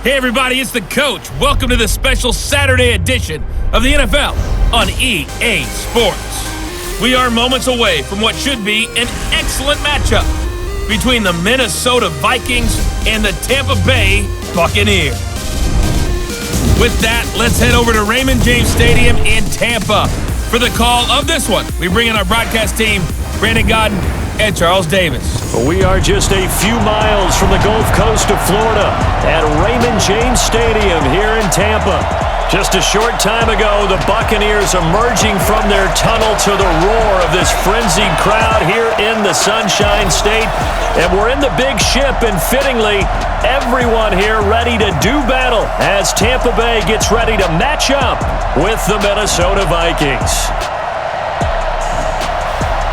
Hey everybody, it's the coach. Welcome to this special Saturday edition of the NFL on EA Sports. We are moments away from what should be an excellent matchup between the Minnesota Vikings and the Tampa Bay Buccaneers. With that, let's head over to Raymond James Stadium in Tampa for the call of this one. We bring in our broadcast team, Brandon Godden and Charles Davis. We are just a few miles from the Gulf Coast of Florida at Raymond James Stadium here in Tampa. Just a short time ago, the Buccaneers emerging from their tunnel to the roar of this frenzied crowd here in the Sunshine State. And we're in the big ship, and fittingly, everyone here ready to do battle as Tampa Bay gets ready to match up with the Minnesota Vikings.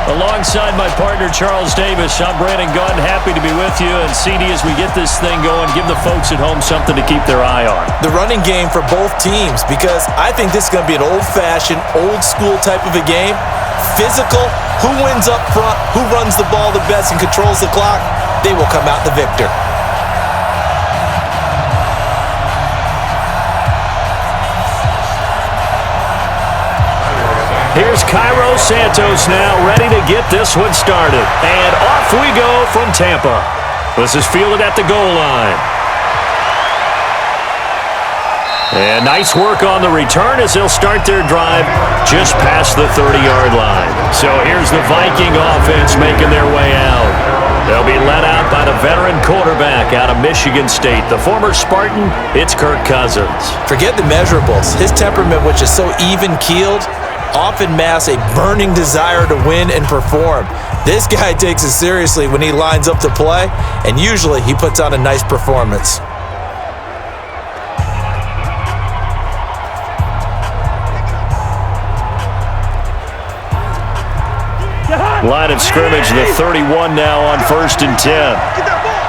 Alongside my partner, Charles Davis, I'm Brandon Godden, happy to be with you. And CD, as we get this thing going, give the folks at home something to keep their eye on. The running game for both teams, because I think this is going to be an old-fashioned, old-school type of a game. Physical, who wins up front, who runs the ball the best and controls the clock, they will come out the victor. Here's Cairo Santos now, ready to get this one started. And off we go from Tampa. This is fielded at the goal line. And nice work on the return as they'll start their drive just past the 30-yard line. So here's the Viking offense making their way out. They'll be led out by the veteran quarterback out of Michigan State. The former Spartan, it's Kirk Cousins. Forget the measurables. His temperament, which is so even-keeled, often masks a burning desire to win and perform. This guy takes it seriously when he lines up to play, and usually he puts on a nice performance. Line of scrimmage, the 31 now on 1st and 10. Get that ball!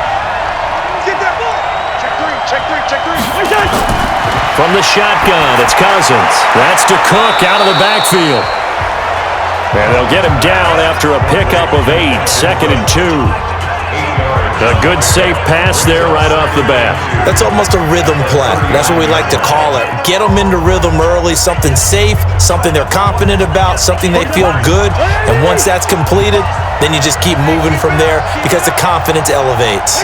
Get that ball! Check three. From the shotgun, it's Cousins. That's to Cook out of the backfield. And they'll get him down after a pickup of 8, 2nd and 2. A good safe pass there right off the bat. That's almost a rhythm play. That's what we like to call it. Get them into rhythm early, something safe, something they're confident about, something they feel good. And once that's completed, then you just keep moving from there because the confidence elevates.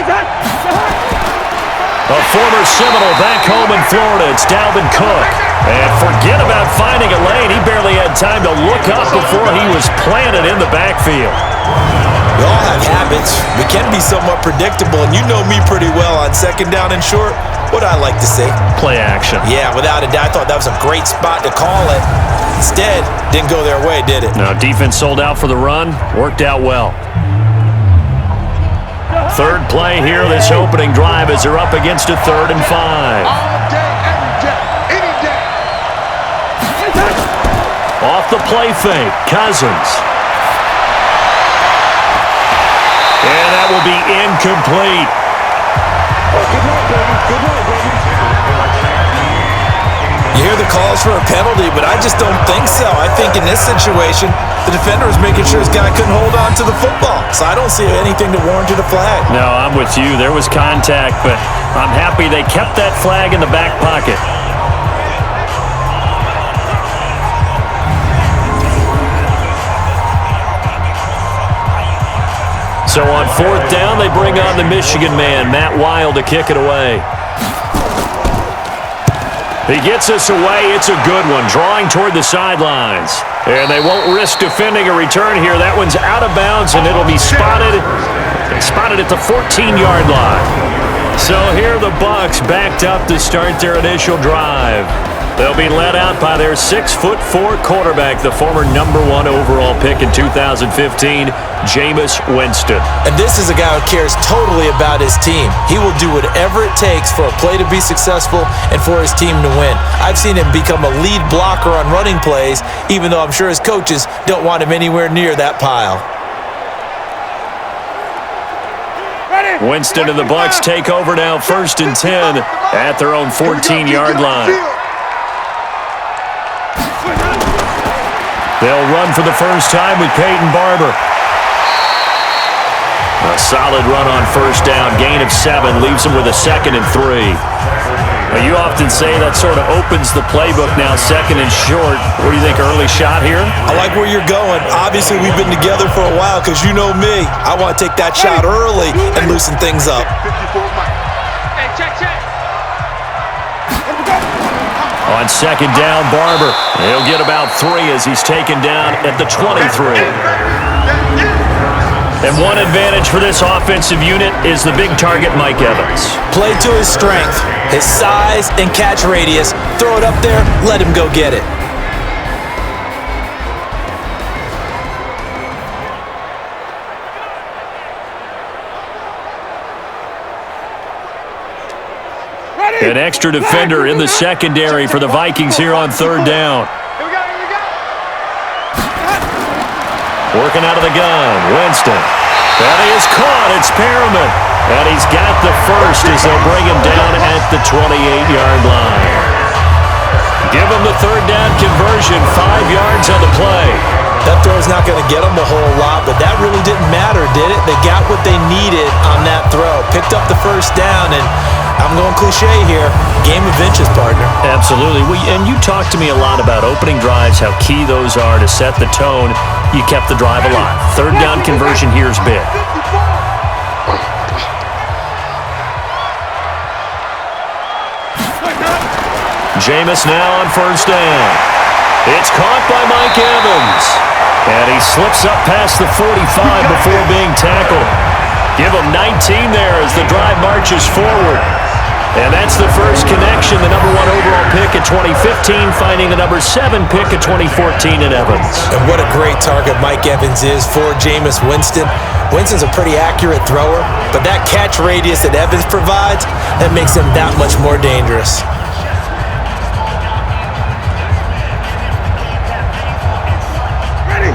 A former Seminole back home in Florida, it's Dalvin Cook. And forget about finding a lane. He barely had time to look up before he was planted in the backfield. We all have habits. We can be somewhat predictable, and you know me pretty well on 2nd down and short. What I like to say? Play action. Yeah, without a doubt. I thought that was a great spot to call it. Instead, didn't go their way, did it? No, defense sold out for the run. Worked out well. Third play here, this opening drive as they're up against a 3rd and 5. All day, every day, any day. Off the play fake, Cousins. And that will be incomplete. Good night, baby. You hear the calls for a penalty, but I just don't think so. I think in this situation, the defender was making sure his guy couldn't hold on to the football. So I don't see anything to warrant a flag. No, I'm with you. There was contact, but I'm happy they kept that flag in the back pocket. So on 4th down, they bring on the Michigan man, Matt Wild, to kick it away. He gets us away. It's a good one, drawing toward the sidelines. And they won't risk defending a return here. That one's out of bounds, and it'll be spotted at the 14-yard line. So here the Bucs backed up to start their initial drive. They'll be led out by their 6'4" quarterback, the former #1 overall pick in 2015, Jameis Winston. And this is a guy who cares totally about his team. He will do whatever it takes for a play to be successful and for his team to win. I've seen him become a lead blocker on running plays, even though I'm sure his coaches don't want him anywhere near that pile. Winston and the Bucs take over now, 1st and 10 at their own 14-yard line. They'll run for the first time with Peyton Barber. A solid run on 1st down. Gain of 7 leaves him with a 2nd and 3. Well, you often say that sort of opens the playbook now, second and short. What do you think, early shot here? I like where you're going. Obviously, we've been together for a while because you know me. I want to take that shot early and loosen things up. Hey, check. On second down, Barber. He'll get about 3 as he's taken down at the 23. And one advantage for this offensive unit is the big target, Mike Evans. Play to his strength, his size and catch radius. Throw it up there, let him go get it. An extra defender in the secondary for the Vikings here on third down. Here we go. Working out of the gun, Winston. And he is caught. It's Perriman. And he's got the first as they'll bring him down at the 28-yard line. Give him the third down conversion, 5 yards on the play. That throw's not going to get them a whole lot, but that really didn't matter, did it? They got what they needed on that throw. Picked up the first down, and I'm going cliche here. Game of inches, partner. Absolutely. And you talked to me a lot about opening drives, how key those are to set the tone. You kept the drive alive. Third down conversion here is big. Jameis now on first down. It's caught by Mike Evans. And he slips up past the 45 before being tackled. Give him 19 there as the drive marches forward. And that's the first connection, the number 1 overall pick at 2015, finding the number 7 pick at 2014 in Evans. And what a great target Mike Evans is for Jameis Winston. Winston's a pretty accurate thrower, but that catch radius that Evans provides, that makes him that much more dangerous. Ready?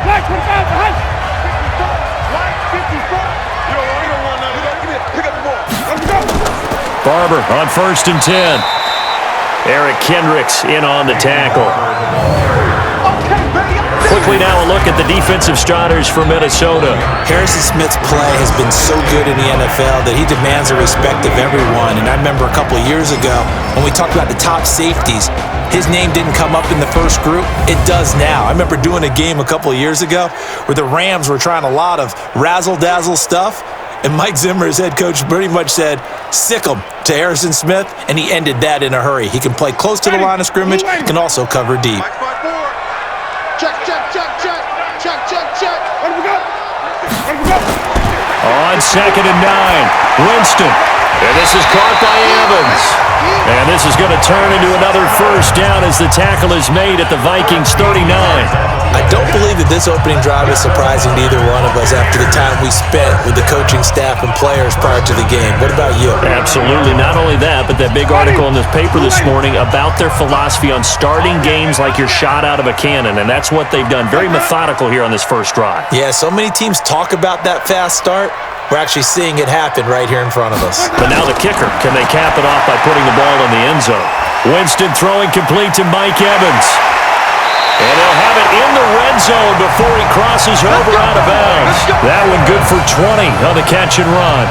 Black 25 behind. 54. Yo, we don't run now. Pick up the ball. Let's go. Barber on first and 10. Eric Kendricks in on the tackle. Quickly now a look at the defensive starters for Minnesota. Harrison Smith's play has been so good in the NFL that he demands the respect of everyone. And I remember a couple of years ago when we talked about the top safeties, his name didn't come up in the first group. It does now. I remember doing a game a couple of years ago where the Rams were trying a lot of razzle-dazzle stuff. And Mike Zimmer, his head coach, pretty much said, sick him to Harrison Smith, and he ended that in a hurry. He can play close to the line of scrimmage, can also cover deep. Check. Let me go. On second and 9, Winston. And this is caught by Evans. And this is going to turn into another first down as the tackle is made at the Vikings 39. I don't believe that this opening drive is surprising to either one of us after the time we spent with the coaching staff and players prior to the game. What about you? Absolutely. Not only that, but that big article in this paper this morning about their philosophy on starting games like you're shot out of a cannon, and that's what they've done. Very methodical here on this first drive. Yeah, so many teams talk about that fast start. We're actually seeing it happen right here in front of us. But now the kicker. Can they cap it off by putting the ball in the end zone? Winston throwing complete to Mike Evans. And they'll have it in the red zone before he crosses over out of bounds. That one good for 20 on the catch and run.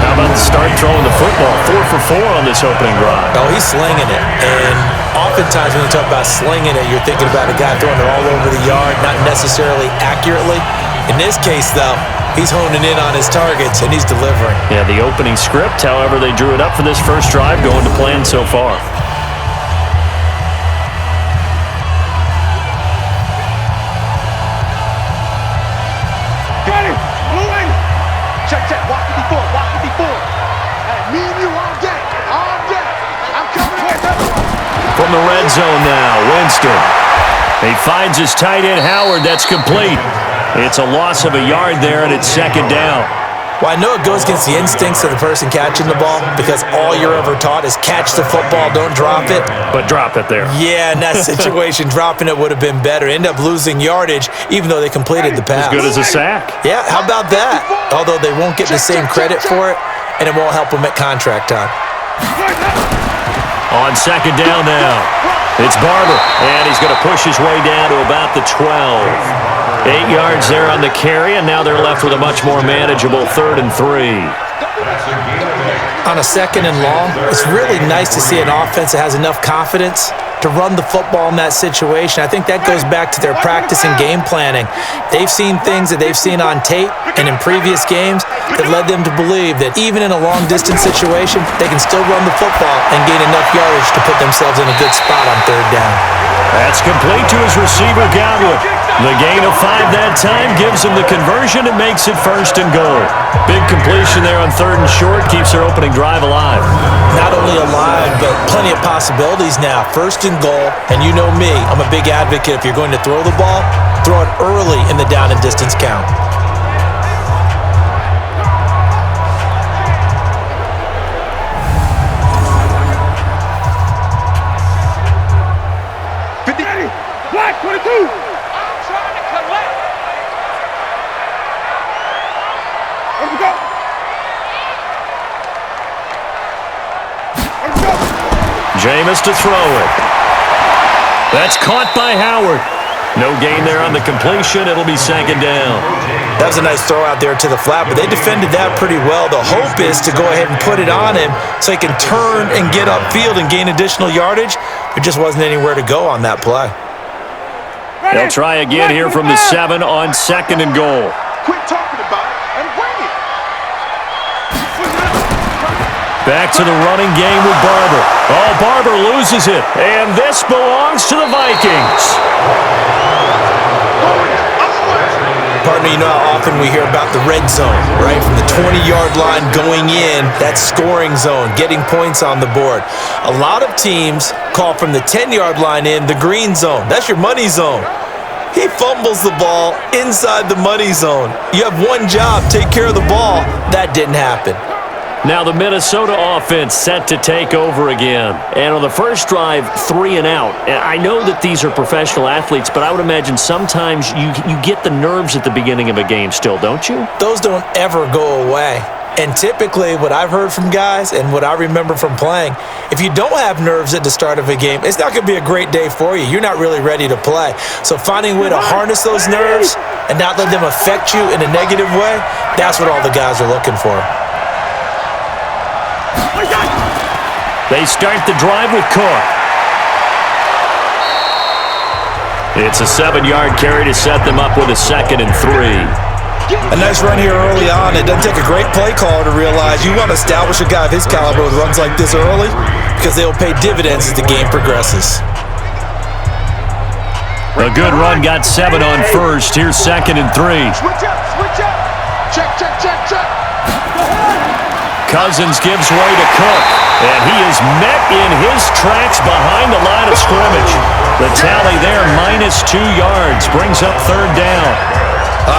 How about the start throwing the football? 4 for 4 on this opening drive. Oh, he's slinging it. And oftentimes when you talk about slinging it, you're thinking about a guy throwing it all over the yard, not necessarily accurately. In this case, though, he's honing in on his targets, and he's delivering. Yeah, the opening script, however, they drew it up for this first drive, going to plan so far. Ready? Blue in. Check. Walk 54. Hey, me and you all day. I'm coming in. From the red zone now, Winston. He finds his tight end, Howard. That's complete. It's a loss of a yard there, and it's second down. Well, I know it goes against the instincts of the person catching the ball because all you're ever taught is catch the football, don't drop it. But drop it there. Yeah, in that situation, dropping it would have been better. End up losing yardage, even though they completed the pass. As good as a sack. Yeah, how about that? Although they won't get the same credit for it, and it won't help them at contract time. On second down now, it's Barber, and he's going to push his way down to about the 12. 8 yards there on the carry, and now they're left with a much more manageable 3rd and 3. On a second and long, it's really nice to see an offense that has enough confidence to run the football in that situation. I think that goes back to their practice and game planning. They've seen things that they've seen on tape and in previous games that led them to believe that even in a long-distance situation, they can still run the football and gain enough yardage to put themselves in a good spot on third down. That's complete to his receiver, Godwin. The gain of 5 that time gives him the conversion and makes it 1st and goal. Big completion there on 3rd and short keeps their opening drive alive. Not only alive, but plenty of possibilities now. 1st and goal, and you know me, I'm a big advocate. If you're going to throw the ball, throw it early in the down and distance count. Black 22. I'm trying to collect. Let's go. Let's go. Jameis to throw it. That's caught by Howard. No gain there on the completion. It'll be 2nd down. That was a nice throw out there to the flat, but they defended that pretty well. The hope is to go ahead and put it on him so he can turn and get upfield and gain additional yardage. There just wasn't anywhere to go on that play. They'll try again here from the 7 on 2nd and goal. Quit talking about it and bring it. Back to the running game with Barber. Oh, Barber loses it. And this belongs to the Vikings. Partner, you know how often we hear about the red zone, right? From the 20-yard line going in, that scoring zone, getting points on the board. A lot of teams call from the 10-yard line in the green zone. That's your money zone. He fumbles the ball inside the money zone. You have one job, take care of the ball. That didn't happen. Now the Minnesota offense set to take over again. And on the first drive, 3 and out. And I know that these are professional athletes, but I would imagine sometimes you get the nerves at the beginning of a game still, don't you? Those don't ever go away. And typically what I've heard from guys and what I remember from playing, if you don't have nerves at the start of a game, it's not going to be a great day for you. You're not really ready to play. So finding a way to harness those nerves and not let them affect you in a negative way, that's what all the guys are looking for. They start the drive with Cook. It's a 7-yard carry to set them up with a 2nd and 3. A nice run here early on. It doesn't take a great play caller to realize you want to establish a guy of his caliber with runs like this early because they'll pay dividends as the game progresses. A good run got 7 on 1st. Here's 2nd and 3. Switch up, switch up. Check, check, check, check. Cousins gives way to Cook, and he is met in his tracks behind the line of scrimmage. The tally there, -2 yards, brings up 3rd down.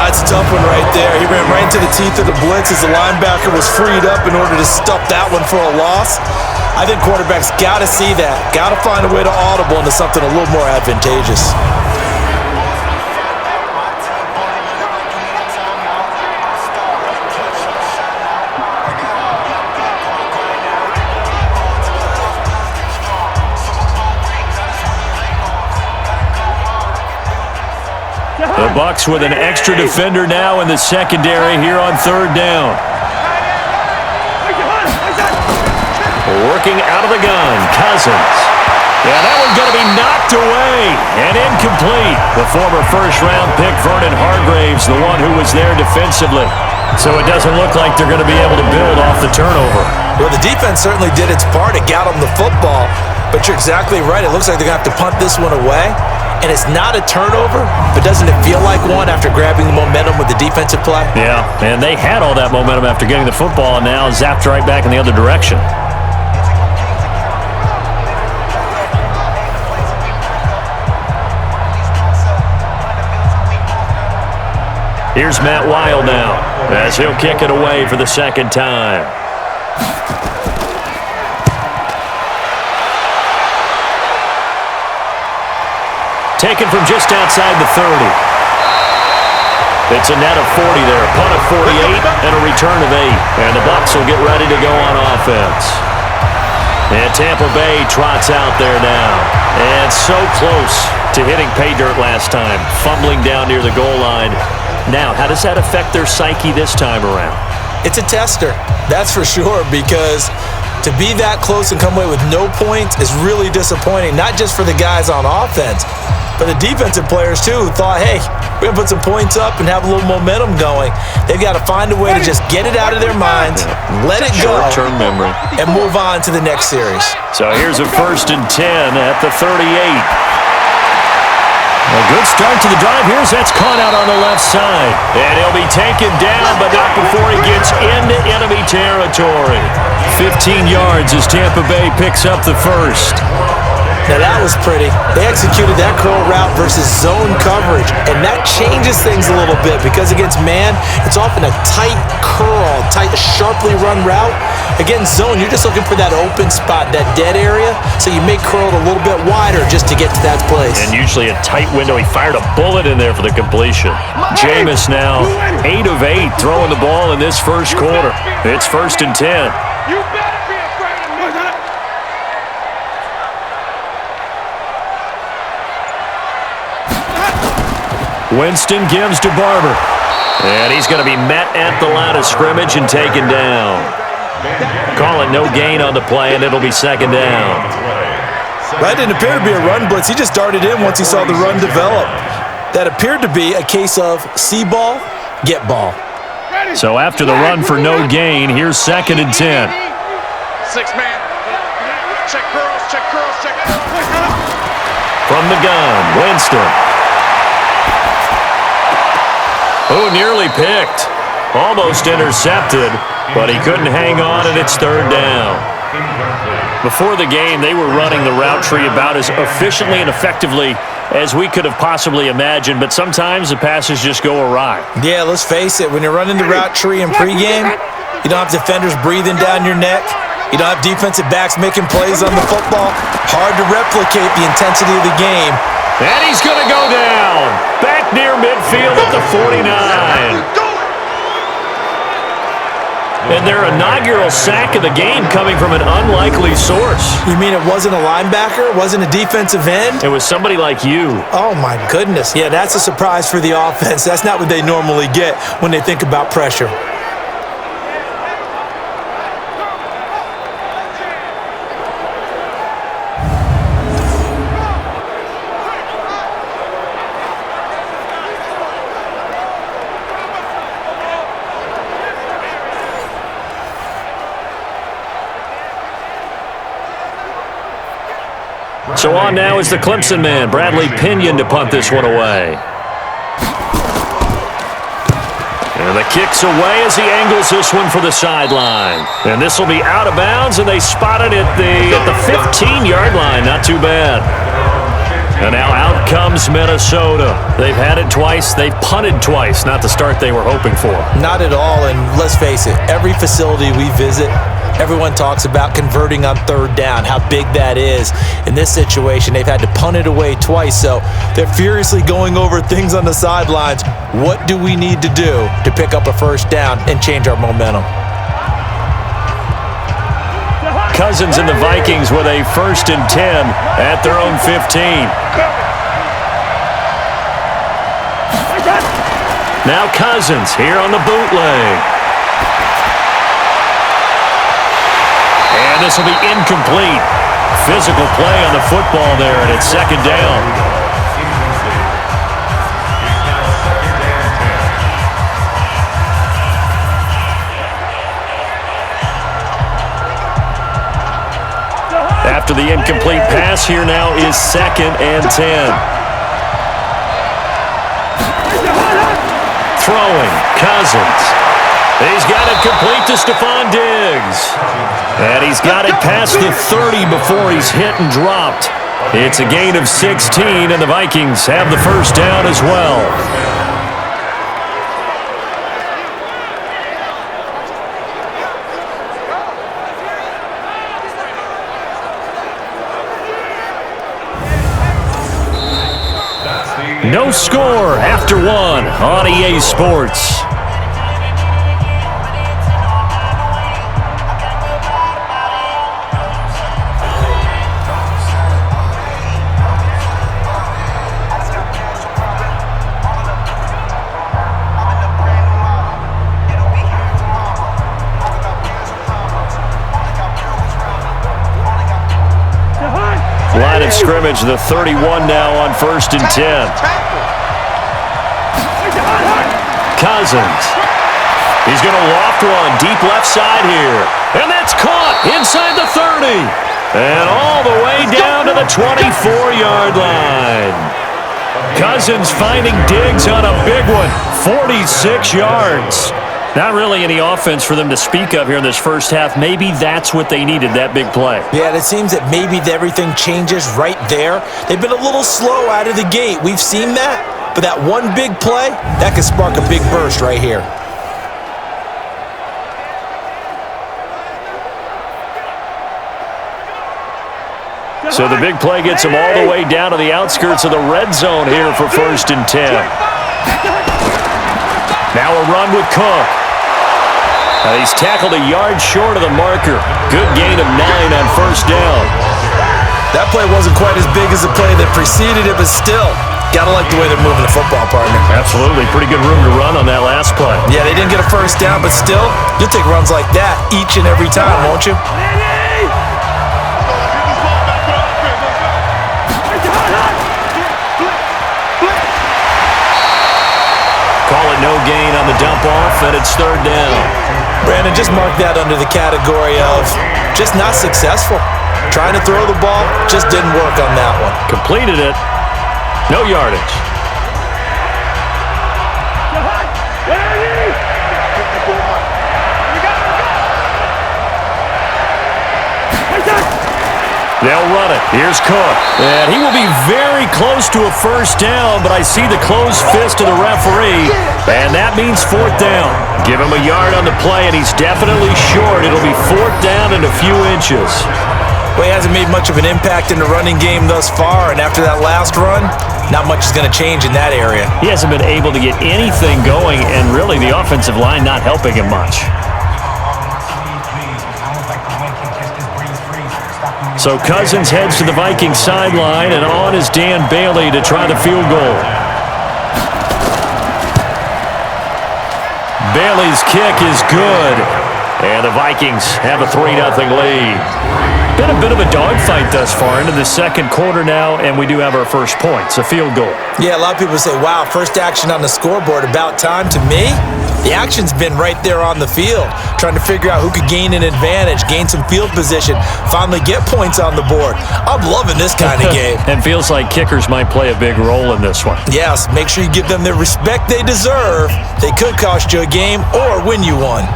It's a tough one right there. He ran right into the teeth of the blitz as the linebacker was freed up in order to stuff that one for a loss. I think quarterbacks got to see that. Got to find a way to audible into something a little more advantageous. The Bucs with an extra defender now in the secondary here on 3rd down. Working out of the gun, Cousins. Yeah, that one's going to be knocked away and incomplete. The former first-round pick, Vernon Hargreaves, the one who was there defensively. So it doesn't look like they're going to be able to build off the turnover. Well, the defense certainly did its part. It got them the football. But you're exactly right. It looks like they're going to have to punt this one away. And it's not a turnover, but doesn't it feel like one after grabbing the momentum with the defensive play? Yeah, and they had all that momentum after getting the football and now zapped right back in the other direction. Here's Matt Weil now as he'll kick it away for the 2nd time. Taken from just outside the 30. It's a net of 40 there. Punt of 48 and a return of 8. And the Bucs will get ready to go on offense. And Tampa Bay trots out there now. And so close to hitting pay dirt last time. Fumbling down near the goal line. Now, how does that affect their psyche this time around? It's a tester, that's for sure, because to be that close and come away with no points is really disappointing, not just for the guys on offense, but the defensive players too, who thought, hey, we're going to put some points up and have a little momentum going. They've got to find a way to just get it out of their minds, let it go, short-term memory, and move on to the next series. So here's a 1st and 10 at the 38. A good start to the drive. Here's that's caught out on the left side. And he'll be taken down, but not before he gets into enemy territory. 15 yards as Tampa Bay picks up the first. Now that was pretty. They executed that curl route versus zone coverage, and that changes things a little bit because against man, it's often a tight curl, tight, sharply run route. Against zone, you're just looking for that open spot, that dead area, so you may curl it a little bit wider just to get to that place. And usually a tight window. He fired a bullet in there for the completion. Jameis now 8 of 8 throwing the ball in this first quarter. It's 1st and 10. You better be afraid of me. Winston gives to Barber. And he's going to be met at the line of scrimmage and taken down. Call it no gain on the play, and it'll be 2nd down. That didn't appear to be a run blitz. He just darted in once he saw the run develop. That appeared to be a case of see ball, get ball. So after the run for no gain, here's 2nd and 10. 6-man. Check girls, check girls, check. From the gun, Winston. Oh, nearly picked. Almost intercepted, but he couldn't hang on, and it's 3rd down. Before the game, they were running the route tree about as efficiently and effectively as we could have possibly imagined, but sometimes the passes just go awry. Yeah, let's face it. When you're running the route tree in pregame, you don't have defenders breathing down your neck. You don't have defensive backs making plays on the football. Hard to replicate the intensity of the game. And he's going to go down. Back near midfield at the 49. And their inaugural sack of the game coming from an unlikely source. You mean it wasn't a linebacker? It wasn't a defensive end? It was somebody like you. Oh, my goodness. Yeah, that's a surprise for the offense. That's not what they normally get when they think about pressure. So on now is the Clemson man, Bradley Pinion, to punt this one away. And the kick's away as he angles this one for the sideline. And this will be out of bounds, and they spot it at the 15-yard line. Not too bad. And now out comes Minnesota. They've had it twice. They've punted twice. Not the start they were hoping for. Not at all, and let's face it, every facility we visit, everyone talks about converting on 3rd down, how big that is. In this situation, they've had to punt it away twice, so they're furiously going over things on the sidelines. What do we need to do to pick up a 1st down and change our momentum? Cousins and the Vikings with a 1st and 10 at their own 15. Now Cousins here on the bootleg. And this will be incomplete. Physical play on the football there, and it's 2nd down. After the incomplete pass, here now is 2nd and 10. Throwing, Cousins. He's got it complete to Stephon Diggs. And he's got it past the 30 before he's hit and dropped. It's a gain of 16, and the Vikings have the 1st down as well. No score after 1 on EA Sports. of scrimmage, the 31 now on 1st and 10. Cousins. He's going to loft one deep left side here. And that's caught inside the 30. And all the way down to the 24-yard line. Cousins finding Diggs on a big one. 46 yards. Not really any offense for them to speak of here in this first half. Maybe that's what they needed, that big play. Yeah, it seems that maybe everything changes right there. They've been a little slow out of the gate. We've seen that. But that one big play, that could spark a big burst right here. So the big play gets him all the way down to the outskirts of the red zone here for 1st and 10. Now a run with Cook. He's tackled a yard short of the marker. Good gain of 9 on 1st down. That play wasn't quite as big as the play that preceded it, but still, gotta like the way they're moving the football, partner. Absolutely. Pretty good room to run on that last play. Yeah, they didn't get a 1st down, but still, you'll take runs like that each and every time, won't you? Call it no gain on the dump off, and it's 3rd down. Brandon, just mark that under the category of just not successful. Trying to throw the ball, just didn't work on that one. Completed it. No yardage. They'll run it. Here's Cook. And he will be very close to a 1st down, but I see the closed fist of the referee, and that means 4th down. Give him a yard on the play, and he's definitely short. It'll be 4th down and a few inches. Well, he hasn't made much of an impact in the running game thus far, and after that last run, not much is going to change in that area. He hasn't been able to get anything going, and really the offensive line not helping him much. So Cousins heads to the Vikings sideline, and on is Dan Bailey to try the field goal. Bailey's kick is good, and the Vikings have a 3-0 lead. Been a bit of a dogfight thus far into the second quarter now, and we do have our first points, a field goal. Yeah, a lot of people say, wow, first action on the scoreboard, about time. To me, the action's been right there on the field, trying to figure out who could gain an advantage, gain some field position, finally get points on the board. I'm loving this kind of game. And feels like kickers might play a big role in this one. Yes, make sure you give them the respect they deserve. They could cost you a game or win you one.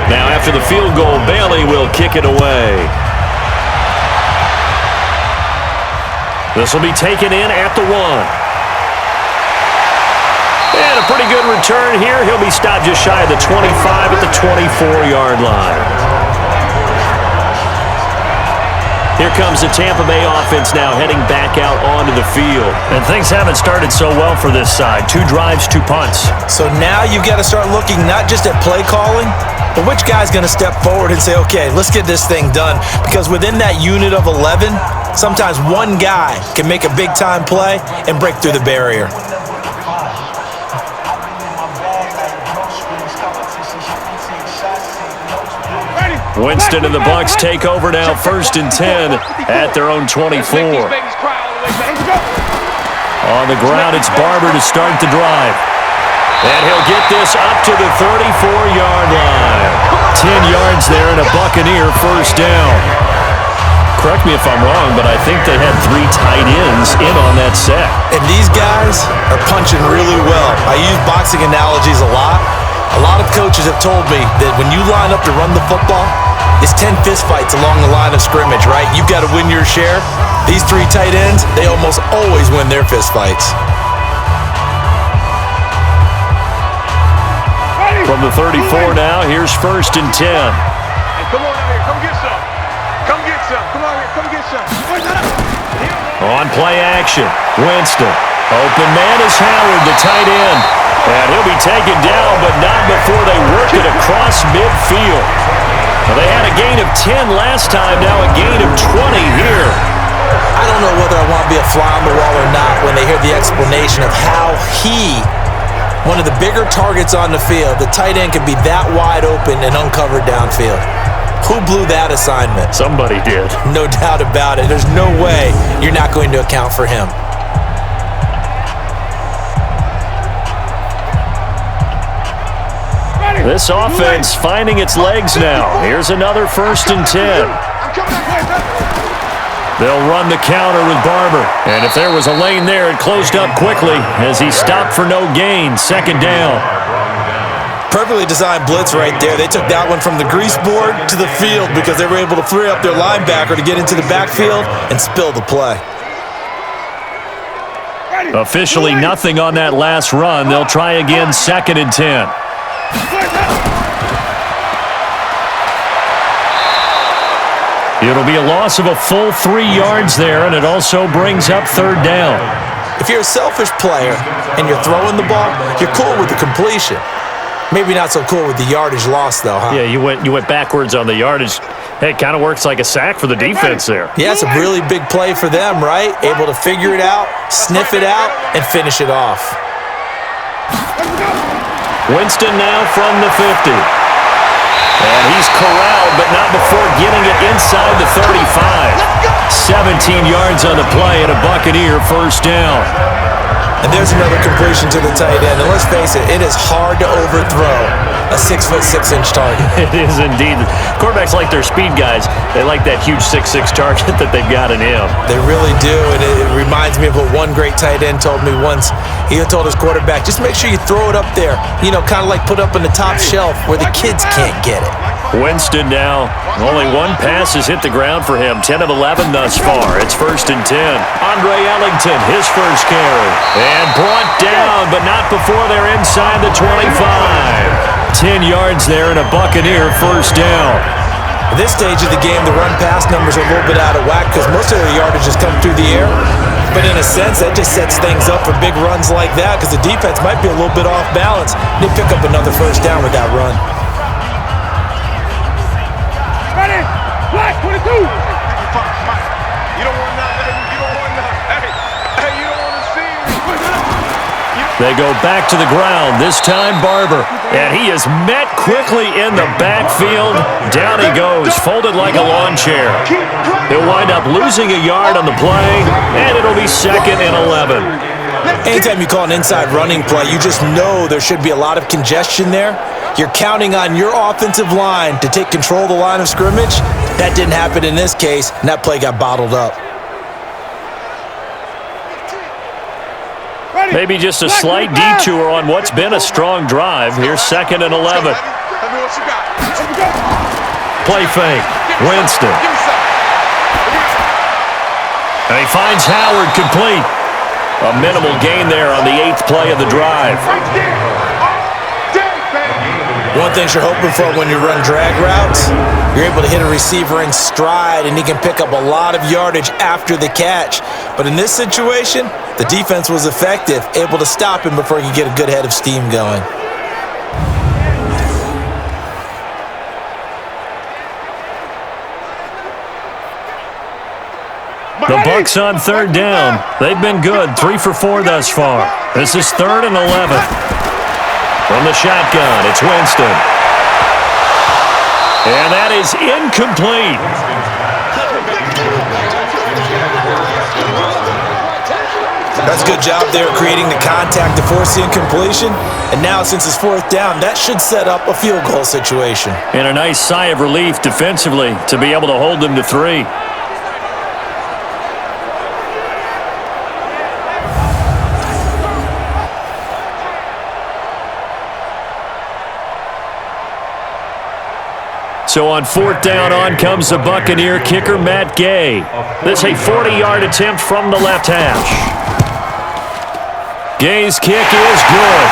Now after the field goal, Bailey will kick it away. This will be taken in at the 1. And a pretty good return here. He'll be stopped just shy of the 25 at the 24-yard line. Here comes the Tampa Bay offense now heading back out onto the field. And things haven't started so well for this side. 2 drives, 2 punts. So now you've got to start looking not just at play calling, but which guy's going to step forward and say, okay, let's get this thing done. Because within that unit of 11, sometimes one guy can make a big-time play and break through the barrier. Winston and the Bucs take over now, 1st and 10 at their own 24. On the ground, it's Barber to start the drive. And he'll get this up to the 34-yard line. 10 yards there and a Buccaneer 1st down. Correct me if I'm wrong, but I think they had 3 tight ends in on that set. And these guys are punching really well. I use boxing analogies a lot. A lot of coaches have told me that when you line up to run the football, it's 10 fistfights along the line of scrimmage, right? You've got to win your share. These 3 tight ends, they almost always win their fistfights. From the 34 now, here's 1st and 10. Hey, come on out here. Come get some. Come get some. Come on here. Come get some. On play action, Winston. Open man is Howard, the tight end. And he'll be taken down, but not before they work it across midfield. Well, they had a gain of 10 last time, now a gain of 20 here. I don't know whether I want to be a fly on the wall or not when they hear the explanation of how he One of the bigger targets on the field, the tight end can be that wide open and uncovered downfield. Who blew that assignment? Somebody did. No doubt about it. There's no way you're not going to account for him. This offense finding its legs now. Here's another 1st and 10. They'll run the counter with Barber. And if there was a lane there, it closed up quickly as he stopped for no gain. 2nd down. Perfectly designed blitz right there. They took that one from the grease board to the field because they were able to free up their linebacker to get into the backfield and spill the play. Officially nothing on that last run. They'll try again 2nd and 10. It'll be a loss of a full 3 yards there, and it also brings up 3rd down. If you're a selfish player and you're throwing the ball, you're cool with the completion. Maybe not so cool with the yardage loss, though, huh? Yeah, you went backwards on the yardage. Hey, it kind of works like a sack for the defense there. Yeah, it's a really big play for them, right? Able to figure it out, sniff it out, and finish it off. Winston now from the 50. And he's corralled, but not before getting it inside the 35. 17 yards on the play and a Buccaneer 1st down. And there's another completion to the tight end. And let's face it is hard to overthrow a 6'6" target. It is indeed. Quarterbacks like their speed guys. They like that huge 6'6" target that they've got in him. They really do, and it reminds me of what one great tight end told me once. He told his quarterback, just make sure you throw it up there, kind of like put up on the top shelf where the kids can't get it. Winston now, only one pass has hit the ground for him, 10 of 11 thus far. It's 1st and 10. Andre Ellington, his first carry. And brought down, but not before they're inside the 25. 10 yards there and a Buccaneer 1st down. At this stage of the game, the run-pass numbers are a little bit out of whack because most of their yardage has come through the air. But in a sense, that just sets things up for big runs like that because the defense might be a little bit off balance. They pick up another 1st down with that run. Ready? Black 22. You don't want that, baby. You don't want that. Hey, you don't want to see it. They go back to the ground, this time Barber. And he is met quickly in the backfield. Down he goes, folded like a lawn chair. He'll wind up losing a yard on the play, and it'll be 2nd and 11. Anytime you call an inside running play, you just know there should be a lot of congestion there. You're counting on your offensive line to take control of the line of scrimmage. That didn't happen in this case, and that play got bottled up. Maybe just a slight detour on what's been a strong drive. Here's 2nd and 11. Play fake. Winston. And he finds Howard complete. A minimal gain there on the 8th play of the drive. One thing you're hoping for when you run drag routes, you're able to hit a receiver in stride and he can pick up a lot of yardage after the catch. But in this situation, the defense was effective, able to stop him before he could get a good head of steam going. The Bucs on 3rd down. They've been good, 3 for 4 thus far. This is 3rd and 11. From the shotgun, it's Winston. And that is incomplete. That's a good job there creating the contact to force the incompletion. And now since it's 4th down, that should set up a field goal situation. And a nice sigh of relief defensively to be able to hold them to 3. So on 4th down, on comes the Buccaneer kicker, Matt Gay. This a 40-yard attempt from the left hash. Gay's kick is good.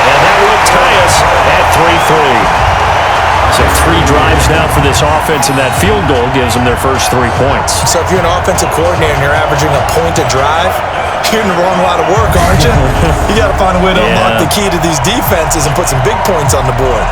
And that will tie us at 3-3. So 3 drives now for this offense, and that field goal gives them their first 3 points. So if you're an offensive coordinator and you're averaging a point a drive, you're in the wrong line of work, aren't you? You got to find a way to unlock the key to these defenses and put some big points on the board.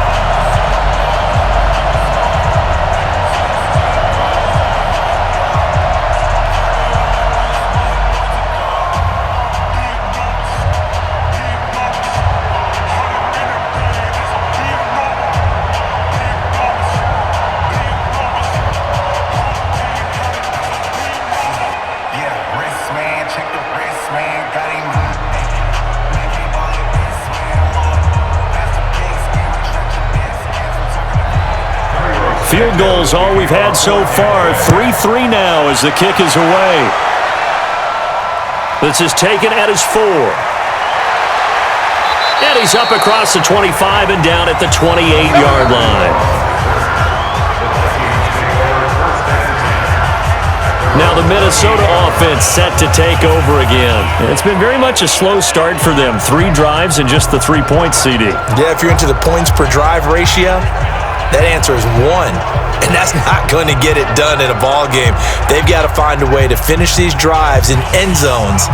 Field goal's all we've had so far. 3-3 now as the kick is away. This is taken at his 4. And he's up across the 25 and down at the 28-yard line. Now the Minnesota offense set to take over again. It's been very much a slow start for them. 3 drives and just the 3 points, CD. Yeah, if you're into the points per drive ratio, that answer is 1. And that's not going to get it done in a ball game. They've got to find a way to finish these drives in end zones,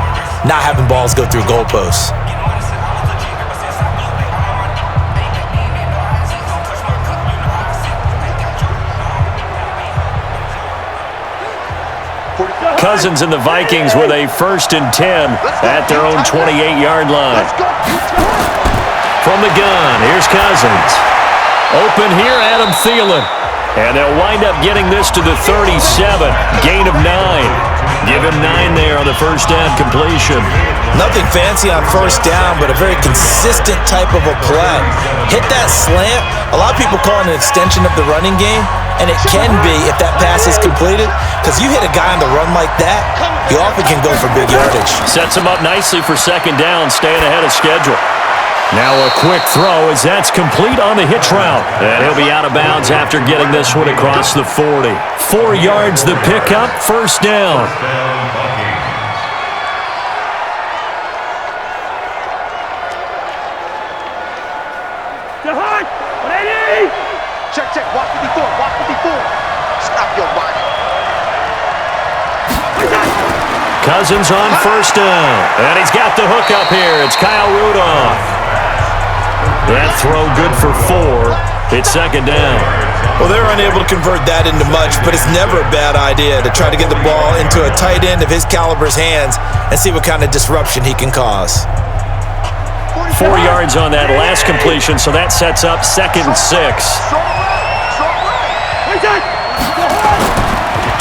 not having balls go through goalposts. Cousins and the Vikings with a 1st and 10 at their own 28-yard line. From the gun, here's Cousins. Open here, Adam Thielen. And they'll wind up getting this to the 37. Gain of 9. Give him 9 there on the first down completion. Nothing fancy on first down, but a very consistent type of a play. Hit that slant. A lot of people call it an extension of the running game, and it can be if that pass is completed, because you hit a guy on the run like that, you often can go for big yardage. Sets him up nicely for second down, staying ahead of schedule. Now a quick throw as that's complete on the hitch route. And he'll be out of bounds after getting this one across the 40. 4 yards the pickup, first down. Check, walk 54, walk 54. Stop your body. Cousins on first down. And he's got the hook up here. It's Kyle Rudolph. That throw good for 4. It's second down. Well, they're unable to convert that into much, but it's never a bad idea to try to get the ball into a tight end of his caliber's hands and see what kind of disruption he can cause. 4 yards on that last completion, so that sets up 2nd and 6.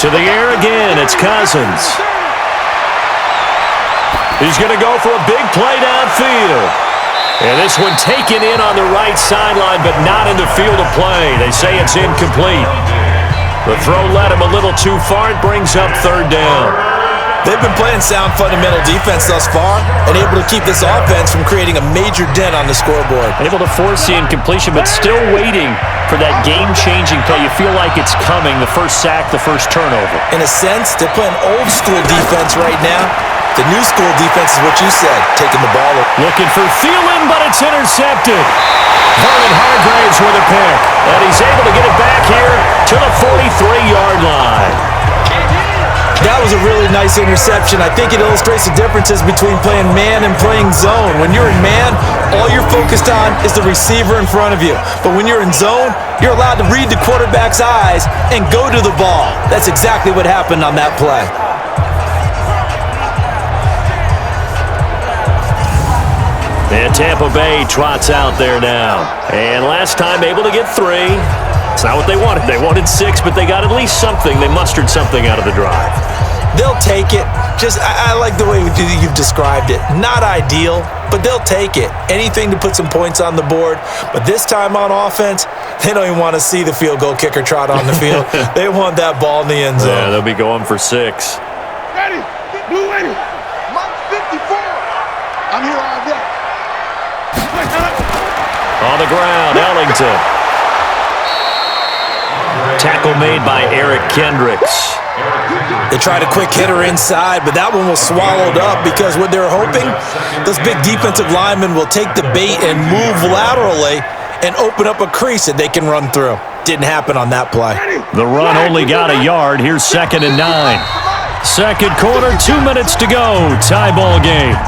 To the air again, it's Cousins. He's going to go for a big play downfield. And this one taken in on the right sideline, but not in the field of play. They say it's incomplete. The throw led him a little too far. It brings up 3rd down. They've been playing sound fundamental defense thus far and able to keep this offense from creating a major dent on the scoreboard. Able to force the incompletion, but still waiting for that game-changing play. You feel like it's coming, the first sack, the first turnover. In a sense, they're playing old-school defense right now. The new school defense is what you said, taking the ball. Looking for Thielen, but it's intercepted. Vernon Hargraves with a pick, and he's able to get it back here to the 43-yard line. That was a really nice interception. I think it illustrates the differences between playing man and playing zone. When you're in man, all you're focused on is the receiver in front of you. But when you're in zone, you're allowed to read the quarterback's eyes and go to the ball. That's exactly what happened on that play. And Tampa Bay trots out there now. And last time able to get 3. It's not what they wanted. They wanted 6, but they got at least something. They mustered something out of the drive. They'll take it. I like the way you've described it. Not ideal, but they'll take it. Anything to put some points on the board. But this time on offense, they don't even want to see the field goal kicker trot on the field. They want that ball in the end zone. Yeah, they'll be going for 6. Ready, blue ready. Mark 54. I'm here all day. On the ground, Ellington. Tackle made by Eric Kendricks. They tried a quick hitter inside, but that one was swallowed up because what they're hoping, those big defensive linemen will take the bait and move laterally and open up a crease that they can run through. Didn't happen on that play. The run only got a yard. Here's 2nd and 9. Second quarter, 2 minutes to go. Tie ball game.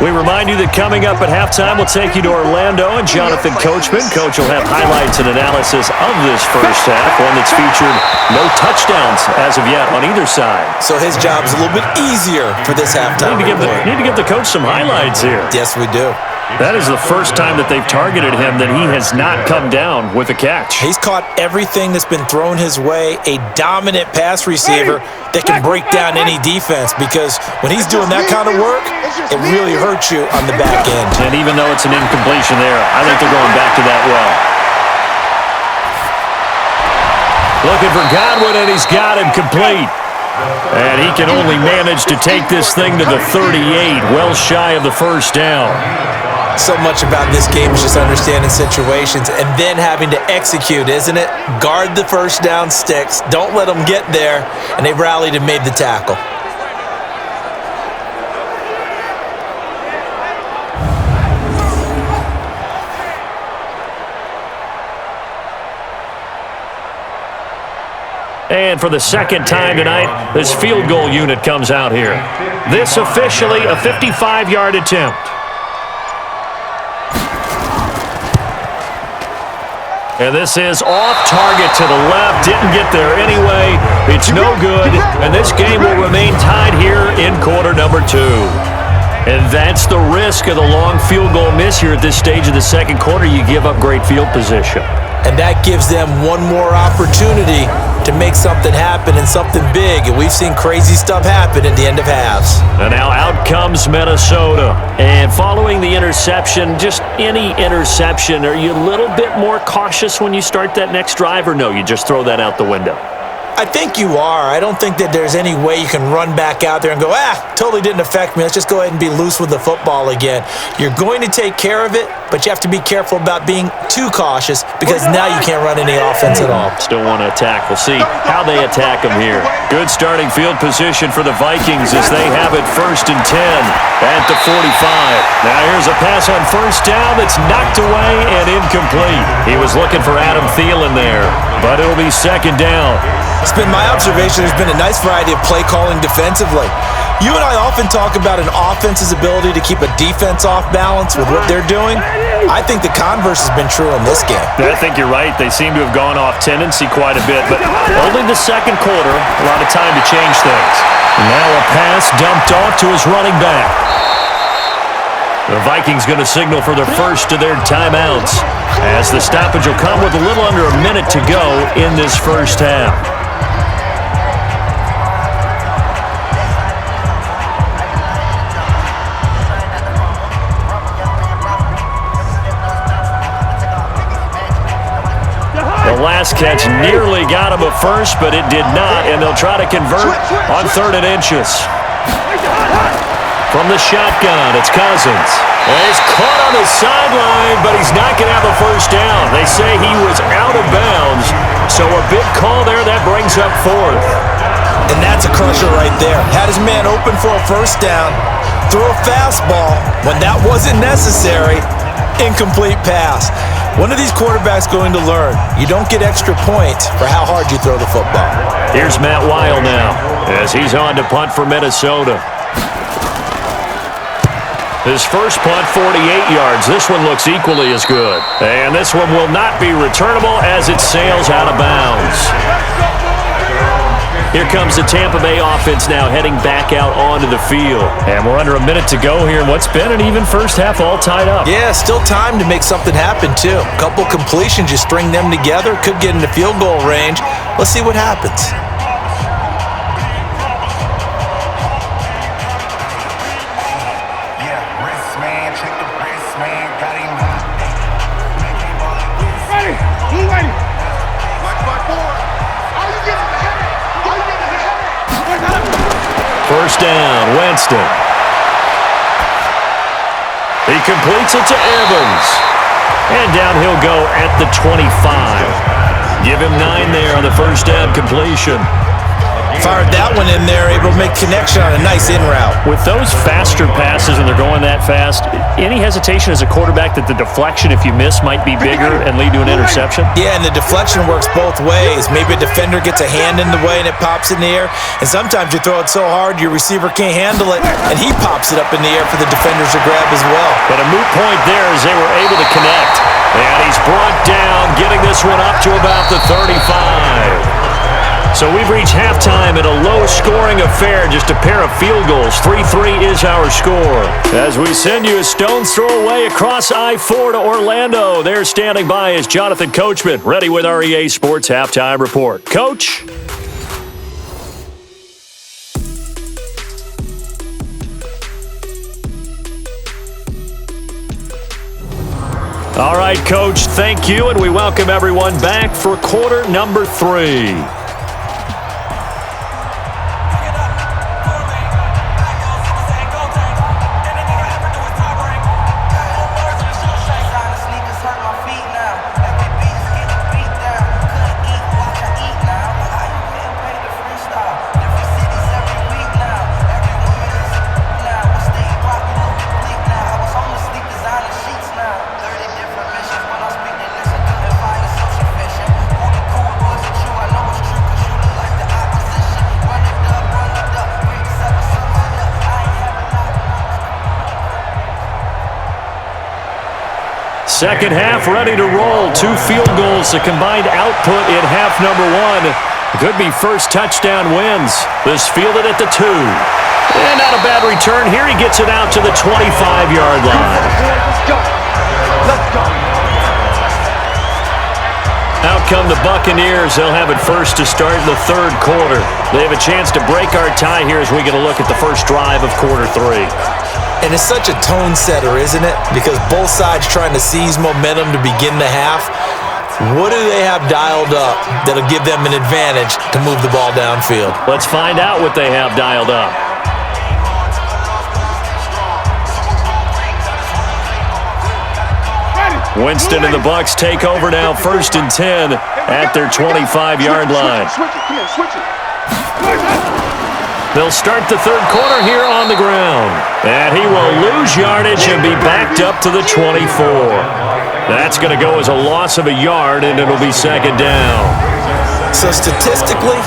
We remind you that coming up at halftime, we'll take you to Orlando and Jonathan Coachman. Coach will have highlights and analysis of this first half, one that's featured no touchdowns as of yet on either side. So his job's a little bit easier for this halftime. Need to give the coach some highlights here. Yes, we do. That is the first time that they've targeted him that he has not come down with a catch. He's caught everything that's been thrown his way, a dominant pass receiver that can break down any defense, because when he's doing that kind of work, it really hurts you on the back end. And even though it's an incompletion there, I think they're going back to that well. Looking for Godwin, and he's got him complete. And he can only manage to take this thing to the 38, well shy of the first down. So much about this game is just understanding situations and then having to execute, isn't it? Guard the first down sticks. Don't let them get there. And they rallied and made the tackle. And for the second time tonight, this field goal unit comes out here. This officially a 55-yard attempt. And this is off target to the left. Didn't get there anyway. It's no good. And this game will remain tied here in quarter number 2. And that's the risk of the long field goal miss here at this stage of the second quarter. You give up great field position. And that gives them one more opportunity to make something happen and something big. And we've seen crazy stuff happen at the end of halves. And now out comes Minnesota. And following the interception, just any interception, are you a little bit more cautious when you start that next drive, or no, you just throw that out the window? I think you are. I don't think that there's any way you can run back out there and go, totally didn't affect me. Let's just go ahead and be loose with the football again. You're going to take care of it, but you have to be careful about being too cautious, because now you can't run any offense at all. Still want to attack. We'll see how they attack them here. Good starting field position for the Vikings as they have it 1st and 10 at the 45. Now here's a pass on first down that's knocked away and incomplete. He was looking for Adam Thielen there, but it'll be 2nd down. It's been my observation there's been a nice variety of play calling defensively. You and I often talk about an offense's ability to keep a defense off balance with what they're doing. I think the converse has been true in this game. I think you're right. They seem to have gone off tendency quite a bit, but only the second quarter, a lot of time to change things. Now a pass dumped off to his running back. The Vikings going to signal for their first of their timeouts, as the stoppage will come with a little under a minute to go in this first half. The last catch nearly got him a first, but it did not, and they'll try to convert on 3rd and inches. From the shotgun, it's Cousins. And he's caught on the sideline, but he's not going to have a first down. They say he was out of bounds, so a big call there. That brings up 4th. And that's a crusher right there. Had his man open for a first down, throw a fastball when that wasn't necessary, incomplete pass. When are these quarterbacks going to learn? You don't get extra points for how hard you throw the football. Here's Matt Weil now as he's on to punt for Minnesota. His first punt, 48 yards. This one looks equally as good. And this one will not be returnable as it sails out of bounds. Here comes the Tampa Bay offense now heading back out onto the field. And we're under a minute to go here in what's been an even first half, all tied up. Yeah, still time to make something happen, too. A couple completions, you string them together, could get into field goal range. Let's see what happens. First down, Winston. He completes it to Evans. And down he'll go at the 25. Give him 9 there on the first down completion. Fired that one in there, able to make connection on a nice in route. With those faster passes and they're going that fast, any hesitation as a quarterback that the deflection, if you miss, might be bigger and lead to an interception? Yeah, and the deflection works both ways. Maybe a defender gets a hand in the way and it pops in the air, and sometimes you throw it so hard your receiver can't handle it, and he pops it up in the air for the defenders to grab as well. But a moot point there as they were able to connect. And he's brought down, getting this one up to about the 35. So we've reached halftime in a low-scoring affair, just a pair of field goals. 3-3 is our score. As we send you a stone's throw away across I-4 to Orlando, there standing by is Jonathan Coachman, ready with our EA Sports Halftime Report. Coach? All right, Coach, thank you, and we welcome everyone back for quarter number 3. Second half ready to roll. 2 field goals, the combined output in half number 1. Could be first touchdown wins. This fielded at the 2. And not a bad return here. He gets it out to the 25-yard line. Let's go. Let's go. Out come the Buccaneers. They'll have it first to start in the third quarter. They have a chance to break our tie here as we get a look at the first drive of quarter 3. And it's such a tone setter, isn't it? Because both sides trying to seize momentum to begin the half. What do they have dialed up that'll give them an advantage to move the ball downfield? Let's find out what they have dialed up. Winston and the Bucs take over now, 1st and 10 at their 25-yard line. Switch it. They'll start the third quarter here on the ground. And he will lose yardage and be backed up to the 24. That's going to go as a loss of a yard, and it'll be second down. So statistically,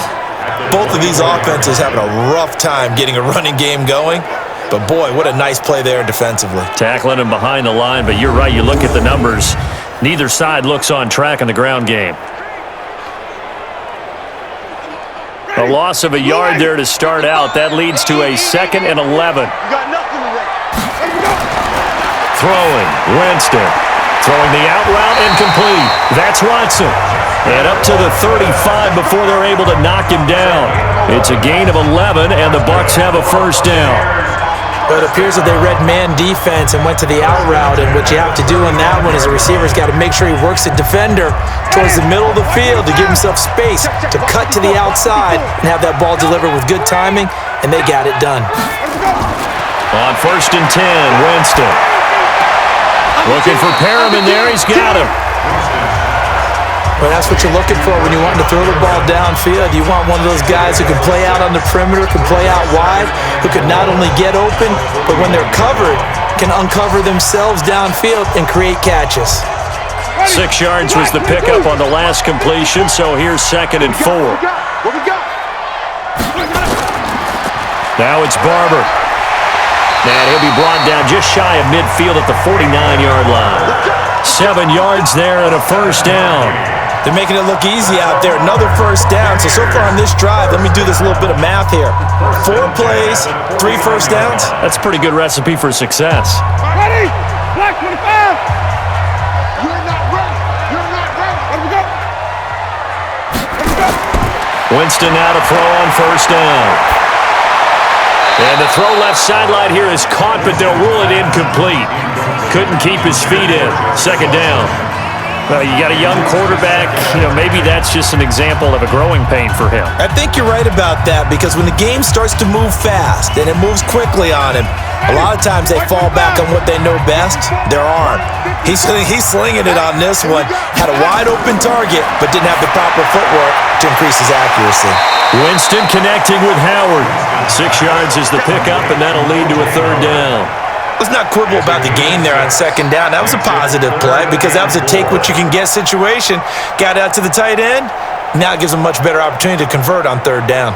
both of these offenses having a rough time getting a running game going. But boy, what a nice play there defensively. Tackling him behind the line, but you're right, you look at the numbers. Neither side looks on track in the ground game. A loss of a yard there to start out. That leads to a 2nd and 11. Throwing, Winston. Throwing the out route incomplete. That's Watson. And up to the 35 before they're able to knock him down. It's a gain of 11, and the Bucs have a first down. But it appears that they read man defense and went to the out route, and what you have to do on that one is the receiver's got to make sure he works the defender towards the middle of the field to give himself space to cut to the outside and have that ball delivered with good timing, and they got it done. On 1st and 10, Winston. Looking for Perriman there, he's got him. But that's what you're looking for when you want to throw the ball downfield. You want one of those guys who can play out on the perimeter, can play out wide, who can not only get open, but when they're covered, can uncover themselves downfield and create catches. 6 yards was the pickup on the last completion, so here's 2nd and 4. Now it's Barber. And he'll be brought down just shy of midfield at the 49-yard line. 7 yards there and a first down. They're making it look easy out there. Another first down. So far on this drive, let me do this little bit of math here. 4 plays, 3 first downs. That's a pretty good recipe for success. Ready? Black 25. You're not ready. You're not ready. Let me go. Winston now to throw on first down. And the throw left sideline here is caught, but they'll rule it incomplete. Couldn't keep his feet in. Second down. Well, you got a young quarterback. Maybe that's just an example of a growing pain for him. I think you're right about that, because when the game starts to move fast and it moves quickly on him, a lot of times they fall back on what they know best, their arm. He's slinging it on this one. Had a wide open target, but didn't have the proper footwork to increase his accuracy. Winston connecting with Howard. 6 yards is the pickup, and that'll lead to a third down. Let's not quibble about the gain there on second down. That was a positive play, because that was a take-what-you-can-get situation. Got out to the tight end. Now it gives them a much better opportunity to convert on third down.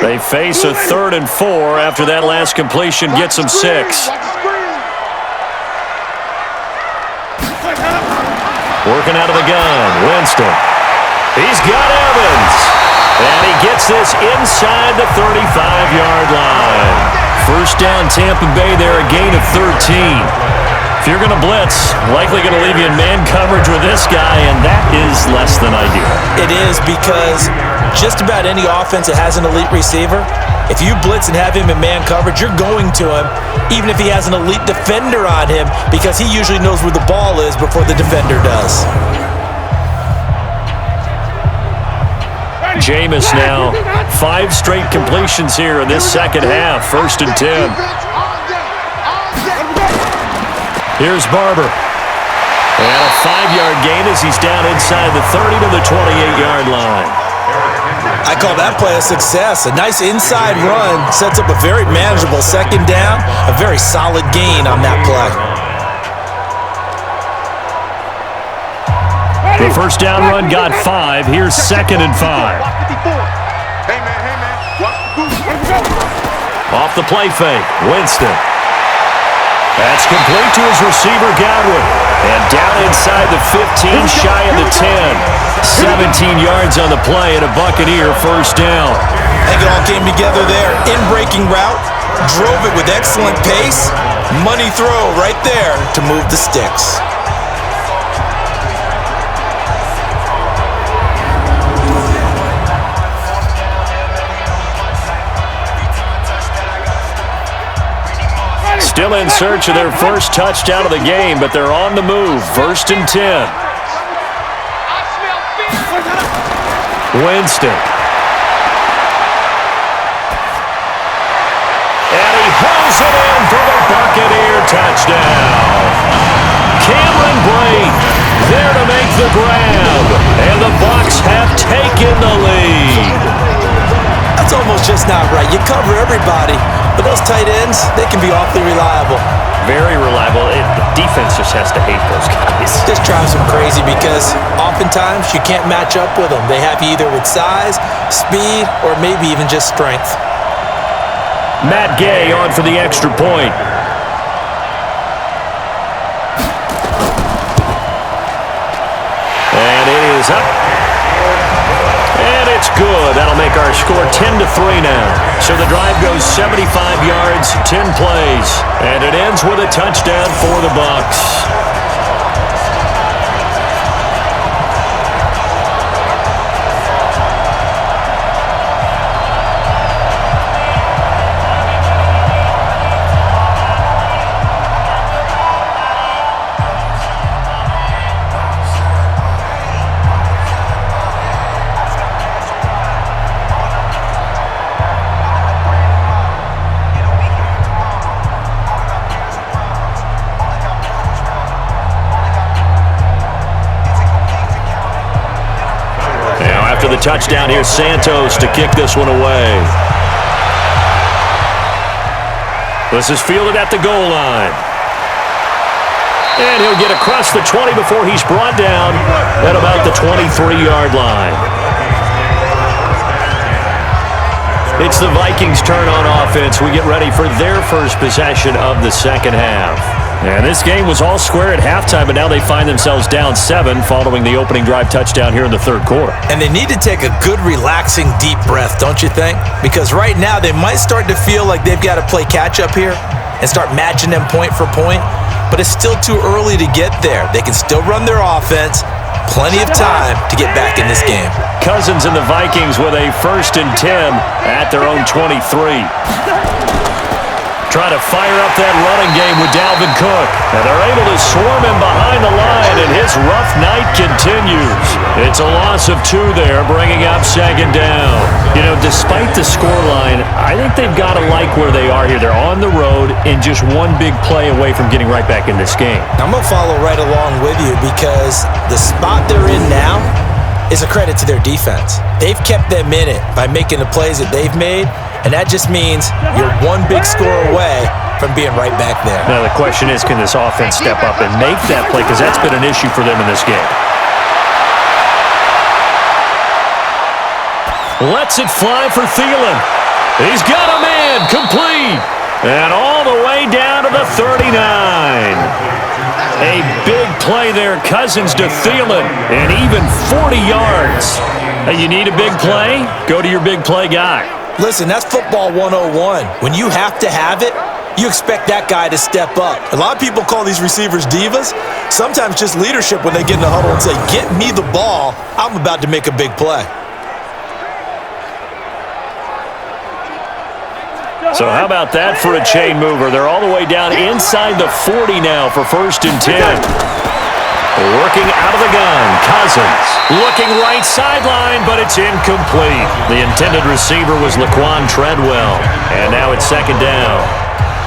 They face a 3rd and 4 after that last completion gets them 6. Working out of the gun, Winston. He's got Evans. And he gets this inside the 35-yard line. First down, Tampa Bay there, a gain of 13. If you're going to blitz, likely going to leave you in man coverage with this guy, and that is less than ideal. It is, because just about any offense that has an elite receiver, if you blitz and have him in man coverage, you're going to him, even if he has an elite defender on him, because he usually knows where the ball is before the defender does. Jameis now, 5 straight completions here in this second half, 1st and 10. Here's Barber. And a 5-yard gain as he's down inside the 30 to the 28-yard line. I call that play a success. A nice inside run sets up a very manageable second down, a very solid gain on that play. The first down run got 5. Here's 2nd and 5. Hey, man. Off the play fake, Winston. That's complete to his receiver, Godwin. And down inside the 15, shy of the 10. 17 yards on the play and a Buccaneer first down. I think it all came together there. In-breaking route, drove it with excellent pace. Money throw right there to move the sticks. Still in search of their first touchdown of the game, but they're on the move. 1st and 10. Winston. And he hauls it in for the Buccaneer touchdown. Cameron Brate there to make the grab. And the Bucs have taken the lead. That's almost just not right. You cover everybody, but those tight ends, they can be awfully reliable. Very reliable. The defense just has to hate those guys. Just drives them crazy because oftentimes you can't match up with them. They have you either with size, speed, or maybe even just strength. Matt Gay on for the extra point. And it is up. And it's good. That'll make our score 10-3 now. So the drive goes 75 yards, 10 plays. And it ends with a touchdown for the Bucs. The touchdown here, Santos to kick this one away. This is fielded at the goal line. And he'll get across the 20 before he's brought down at about the 23-yard line. It's the Vikings' turn on offense. We get ready for their first possession of the second half. And this game was all square at halftime, but now they find themselves down 7 following the opening drive touchdown here in the third quarter. And they need to take a good, relaxing, deep breath, don't you think? Because right now they might start to feel like they've got to play catch-up here and start matching them point for point, but it's still too early to get there. They can still run their offense. Plenty of time to get back in this game. Cousins and the Vikings with a 1st and 10 at their own 23. Trying to fire up that running game with Dalvin Cook. And they're able to swarm him behind the line, and his rough night continues. It's a loss of 2 there, bringing up 2nd down. You know, despite the scoreline, I think they've got to like where they are here. They're on the road and just one big play away from getting right back in this game. I'm going to follow right along with you because the spot they're in now is a credit to their defense. They've kept them in it by making the plays that they've made, and that just means you're one big score away from being right back there. Now the question is, can this offense step up and make that play? Because that's been an issue for them in this game. Lets it fly for Thielen. He's got a man, complete. And all the way down to the 39. A big play there. Cousins to Thielen, and even 40 yards. Hey, you need a big play? Go to your big play guy. Listen, that's football 101. When you have to have it, you expect that guy to step up. A lot of people call these receivers divas. Sometimes just leadership when they get in the huddle and say, get me the ball. I'm about to make a big play. So how about that for a chain mover? They're all the way down inside the 40 now for 1st and 10. Working out of the gun, Cousins. Looking right sideline, but it's incomplete. The intended receiver was Laquan Treadwell. And now it's 2nd down.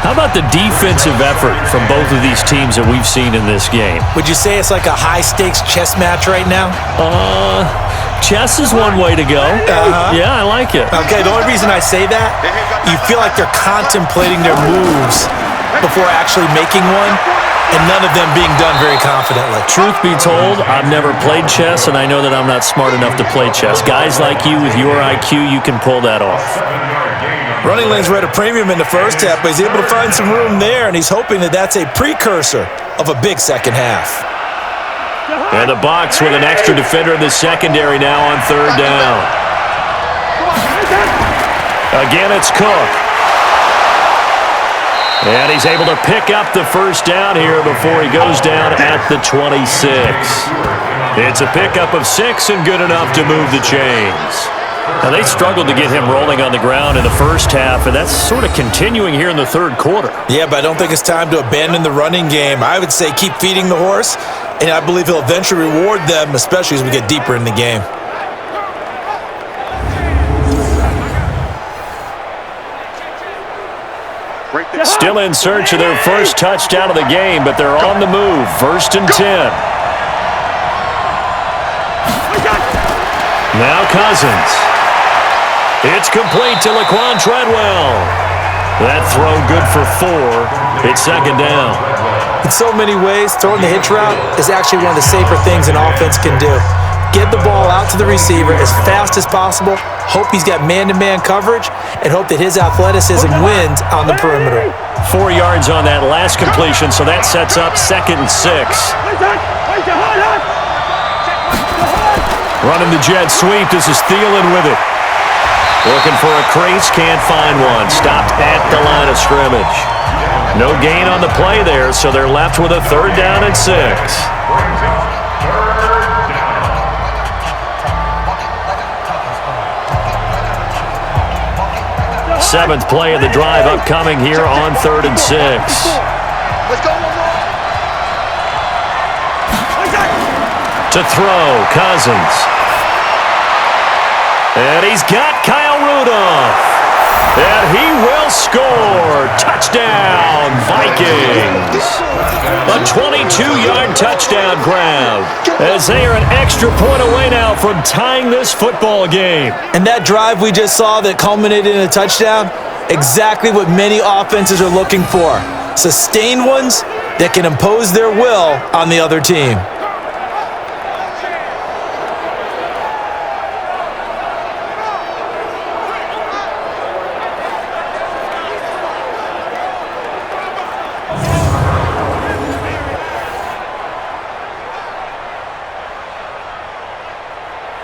How about the defensive effort from both of these teams that we've seen in this game? Would you say it's like a high-stakes chess match right now? Chess is one way to go. Yeah, I like it. Okay, the only reason I say that, you feel like they're contemplating their moves before actually making one, and none of them being done very confidently. Truth be told, I've never played chess, and I know that I'm not smart enough to play chess. Guys like you with your IQ, you can pull that off. Running lanes were at a premium in the first half, but he's able to find some room there, and he's hoping that that's a precursor of a big second half. And the Bucs with an extra defender in the secondary now on 3rd down. Again, it's Cook. And he's able to pick up the 1st down here before he goes down at the 26. It's a pickup of 6 and good enough to move the chains. Now, they struggled to get him rolling on the ground in the first half, and that's sort of continuing here in the 3rd quarter. Yeah, but I don't think it's time to abandon the running game. I would say keep feeding the horse, and I believe he'll eventually reward them, especially as we get deeper in the game. Still in search of their first touchdown of the game, but they're on the move. 1st and 10. Now Cousins. It's complete to Laquan Treadwell. That throw good for 4. It's 2nd down. In so many ways, throwing the hitch route is actually one of the safer things an offense can do. Get the ball out to the receiver as fast as possible, hope he's got man-to-man coverage, and hope that his athleticism wins on the perimeter. 4 yards on that last completion, so that sets up 2nd and 6. Running the jet sweep. This is Thielen with it. Looking for a crease, can't find one. Stopped at the line of scrimmage. No gain on the play there, so they're left with a 3rd down and 6. 7th play of the drive upcoming here on 3rd and 6. Let's go. To throw, Cousins. And he's got Kyle Rudolph. And he will score. Touchdown, Vikings. A 22-yard touchdown grab. As they are an extra point away now from tying this football game. And that drive we just saw that culminated in a touchdown, exactly what many offenses are looking for. Sustained ones that can impose their will on the other team.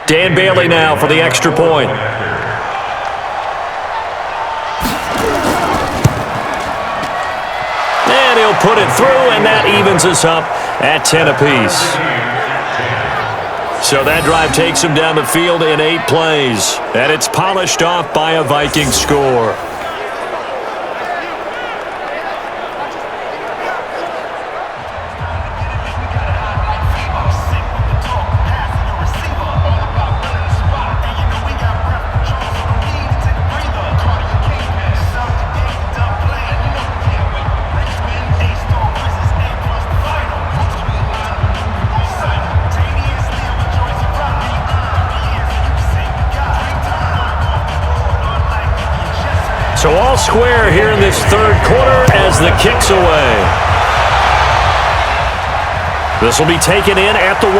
Dan Bailey now for the extra point. And he'll put it through, and that evens us up at 10 apiece. So that drive takes him down the field in 8 plays, and it's polished off by a Vikings score. So all square here in this 3rd quarter as the kick's away. This will be taken in at the 1.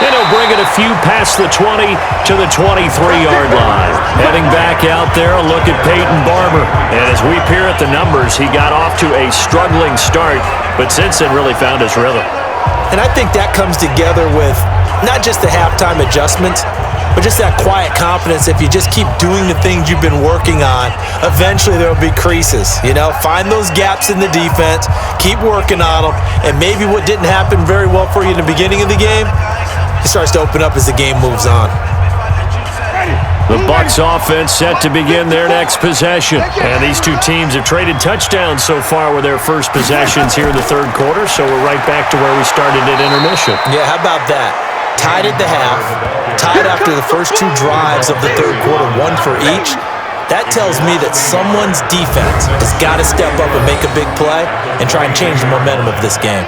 And he'll bring it a few past the 20 to the 23-yard line. Heading back out there, a look at Peyton Barber. And as we peer at the numbers, he got off to a struggling start, but since then really found his rhythm. And I think that comes together with not just the halftime adjustments, but just that quiet confidence. If you just keep doing the things you've been working on, eventually there will be creases. You know, find those gaps in the defense, keep working on them, and maybe what didn't happen very well for you in the beginning of the game, it starts to open up as the game moves on. The Bucs offense set to begin their next possession. And these two teams have traded touchdowns so far with their first possessions here in the third quarter, so we're right back to where we started at intermission. Yeah, how about that? Tied at the half, tied after the first two drives of the third quarter, one for each. That tells me that someone's defense has got to step up and make a big play and try and change the momentum of this game.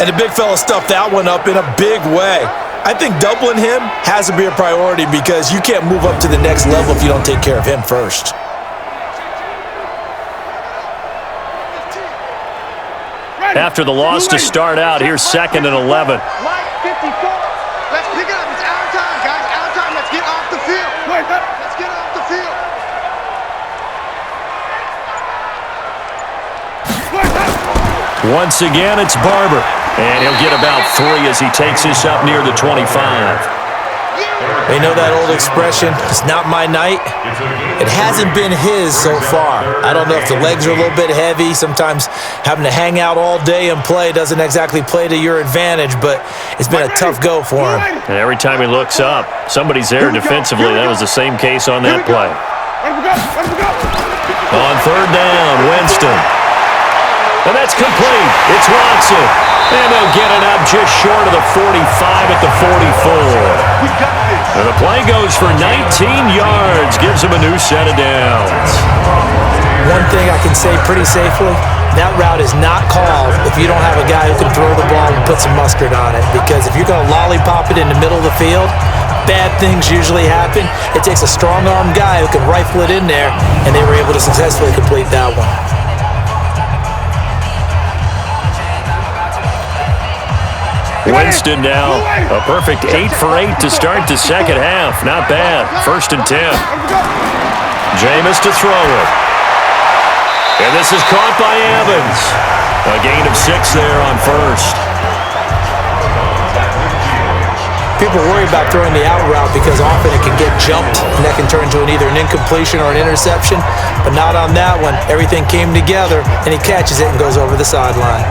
And the big fella stuffed that one up in a big way. I think doubling him has to be a priority because you can't move up to the next level if you don't take care of him first. After the loss to start out, here's 2nd and 11. Let's pick it up. It's our time, guys. Our time. Let's get off the field. Let's get off the field. Once again, it's Barber. And he'll get about 3 as he takes this up near the 25. They know that old expression, it's not my night. It hasn't been his so far. I don't know if the legs are a little bit heavy. Sometimes having to hang out all day and play doesn't exactly play to your advantage, but it's been a tough go for him. And every time he looks up, somebody's there defensively. That was the same case on that play. On 3rd down, Winston. And that's complete. It's Watson. And they'll get it up just short of the 45 at the 44. And the play goes for 19 yards. Gives him a new set of downs. One thing I can say pretty safely, that route is not called if you don't have a guy who can throw the ball and put some mustard on it. Because if you're going to lollipop it in the middle of the field, bad things usually happen. It takes a strong-armed guy who can rifle it in there, and they were able to successfully complete that one. Winston now, a perfect 8 for 8 to start the second half. Not bad. 1st and 10. Jameis to throw it. And this is caught by Evans. A gain of 6 there on 1st. People worry about throwing the out route because often it can get jumped, and that can turn into either an incompletion or an interception, but not on that one. Everything came together, and he catches it and goes over the sideline.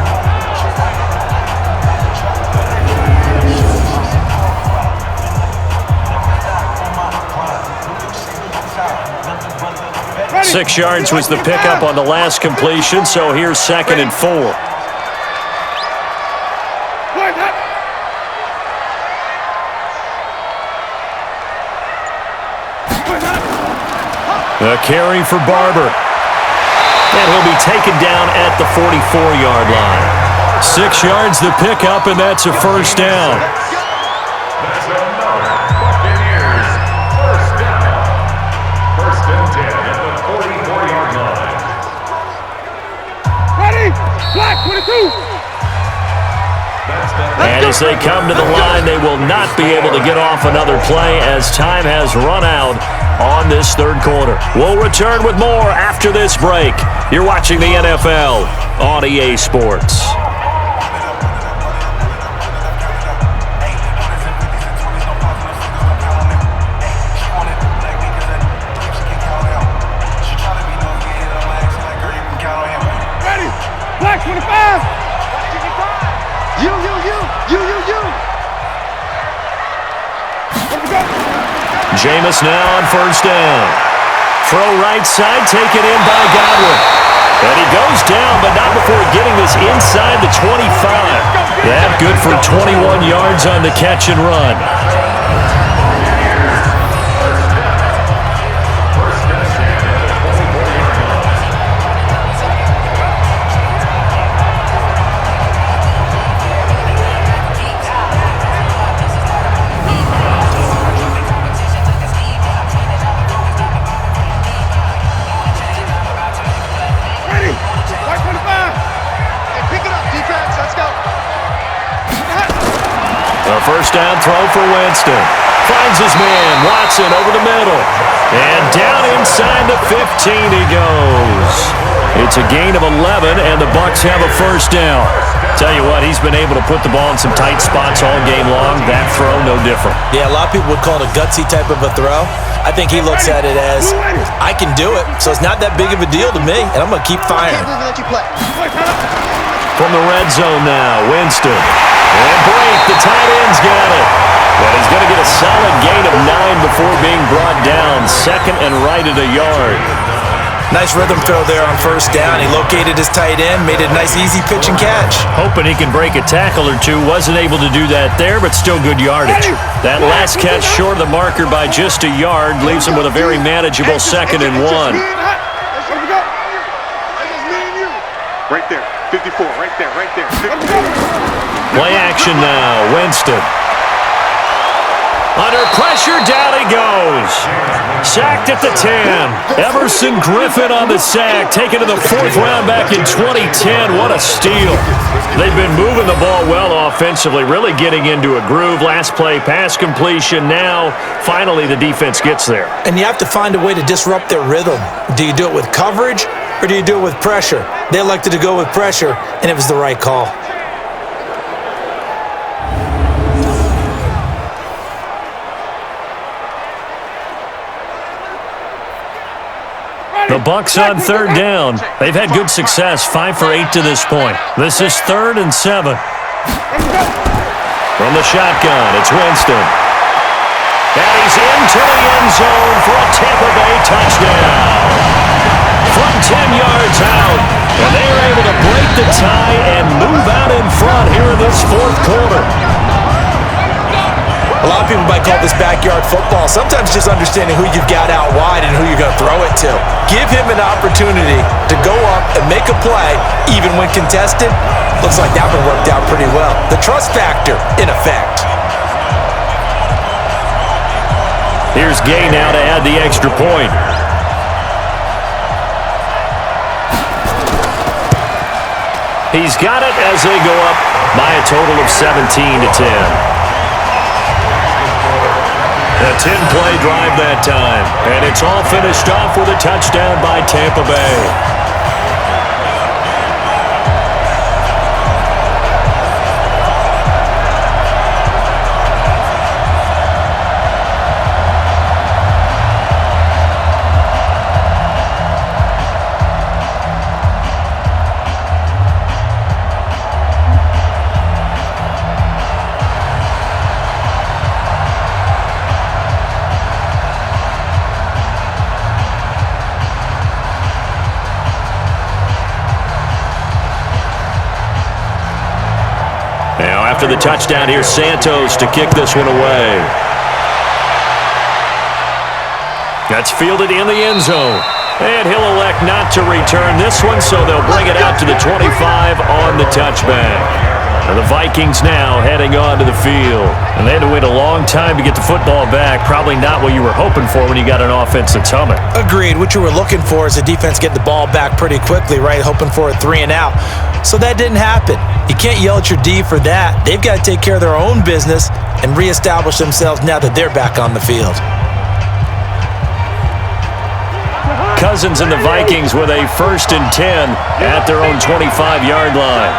6 yards was the pickup on the last completion, so here's 2nd and 4. A carry for Barber. And he'll be taken down at the 44-yard line. 6 yards the pickup, and that's a 1st down. And as they come to the line, they will not be able to get off another play as time has run out on this third quarter. We'll return with more after this break. You're watching the NFL on EA Sports. Jameis now on 1st down. Throw right side, taken in by Godwin. And he goes down, but not before getting this inside the 25. That good for 21 yards on the catch and run. A A first down throw for Winston. Finds his man, Watson, over the middle. And down inside the 15 he goes. It's a gain of 11, and the Bucs have a first down. Tell you what, he's been able to put the ball in some tight spots all game long. That throw, no different. Yeah, a lot of people would call it a gutsy type of a throw. I think he looks at it as, I can do it, so it's not that big of a deal to me, and I'm going to keep firing. From the red zone now, Winston. And break, the tight end's got it. But he's going to get a solid gain of 9 before being brought down. Second and right at a yard. Nice rhythm throw there on first down. He located his tight end, made it a nice easy pitch and catch. Hoping he can break a tackle or two. Wasn't able to do that there, but still good yardage. That last catch short of the marker by just a yard leaves him with a very manageable 2nd and 1. Right there, 54, right there, right there. 54. Play action now, Winston. Under pressure, down he goes. Sacked at the 10. Emerson Griffin on the sack, taken to the 4th round back in 2010. What a steal. They've been moving the ball well offensively, really getting into a groove. Last play, pass completion. Now, finally, the defense gets there. And you have to find a way to disrupt their rhythm. Do you do it with coverage, or do you do it with pressure? They elected to go with pressure, and it was the right call. The Bucs on 3rd down. They've had good success, 5 for 8 to this point. This is 3rd and 7. From the shotgun, it's Winston. And he's into the end zone for a Tampa Bay touchdown. From 10 yards out, and they are able to break the tie and move out in front here in this 4th quarter. A lot of people might call this backyard football. Sometimes just understanding who you've got out wide and who you're going to throw it to. Give him an opportunity to go up and make a play, even when contested. Looks like that one worked out pretty well. The trust factor, in effect. Here's Gay now to add the extra point. He's got it as they go up by a total of 17-10. A 10-play drive that time, and it's all finished off with a touchdown by Tampa Bay. After the touchdown, here's Santos to kick this one away. That's fielded in the end zone. And he'll elect not to return this one, so they'll bring it out to the 25 on the touchback. And the Vikings now heading on to the field. And they had to wait a long time to get the football back. Probably not what you were hoping for when you got an offense that's humming. Agreed. What you were looking for is a defense getting the ball back pretty quickly, right? Hoping for a 3 and out. So that didn't happen. You can't yell at your D for that. They've got to take care of their own business and reestablish themselves now that they're back on the field. Cousins and the Vikings with a 1st and 10 at their own 25-yard line.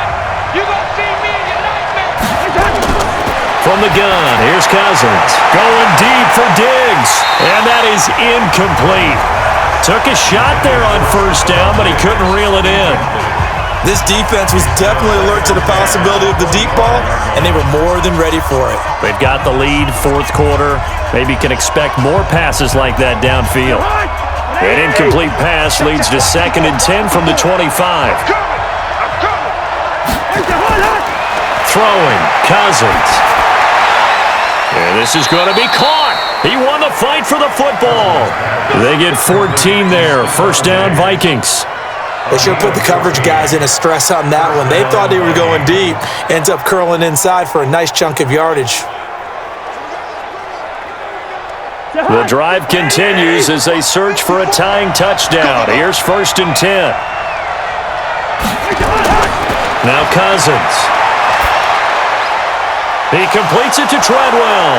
From the gun, here's Cousins. Going deep for Diggs, and that is incomplete. Took a shot there on 1st down, but he couldn't reel it in. This defense was definitely alert to the possibility of the deep ball, and they were more than ready for it. They've got the lead, 4th quarter. Maybe can expect more passes like that downfield. An incomplete pass leads to 2nd and 10 from the 25. Throwing, Cousins. And this is going to be caught. He won the fight for the football. They get 14 there. 1st down, Vikings. They should have put the coverage guys in a stress on that one. They thought they were going deep. Ends up curling inside for a nice chunk of yardage. The drive continues as they search for a tying touchdown. Here's 1st and 10. Now Cousins. He completes it to Treadwell.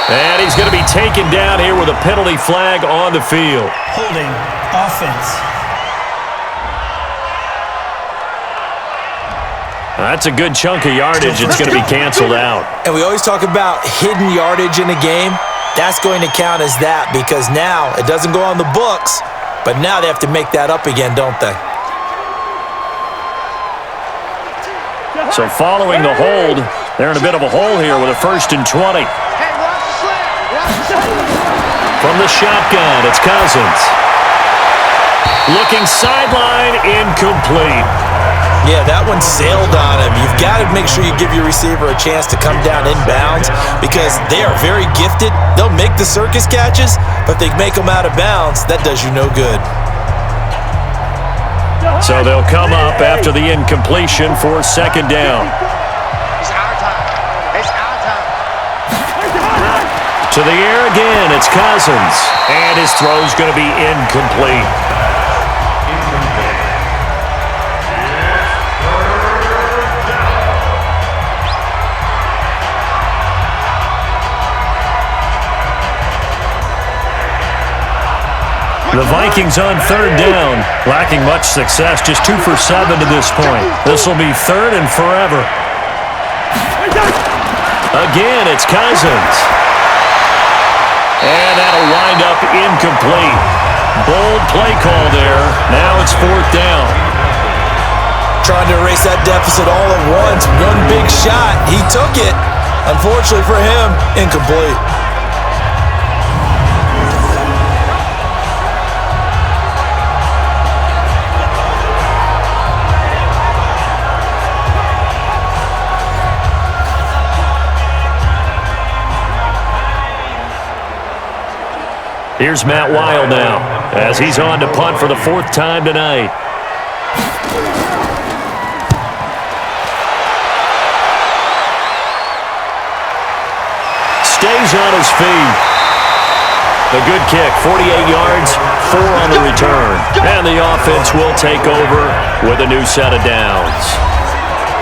And he's going to be taken down here with a penalty flag on the field. Holding offense. That's a good chunk of yardage. It's going to be canceled out. And we always talk about hidden yardage in a game. That's going to count as that because now it doesn't go on the books, but now they have to make that up again, don't they? So following the hold, they're in a bit of a hole here with a 1st and 20. From the shotgun, it's Cousins. Looking sideline, incomplete. Yeah, that one sailed on him. You've got to make sure you give your receiver a chance to come down inbounds because they are very gifted. They'll make the circus catches, but if they make them out of bounds, that does you no good. So they'll come up after the incompletion for 2nd down. It's our time. It's our time. To the air again, it's Cousins. And his throw's going to be incomplete. The Vikings on 3rd down, lacking much success, just 2 for 7 to this point. This will be 3rd and forever. Again, it's Cousins. And that'll wind up incomplete. Bold play call there. Now it's 4th down. Trying to erase that deficit all at once. One big shot. He took it. Unfortunately for him, incomplete. Here's Matt Weil now, as he's on to punt for the 4th time tonight. Stays on his feet. A good kick, 48 yards, 4 on the return. And the offense will take over with a new set of downs.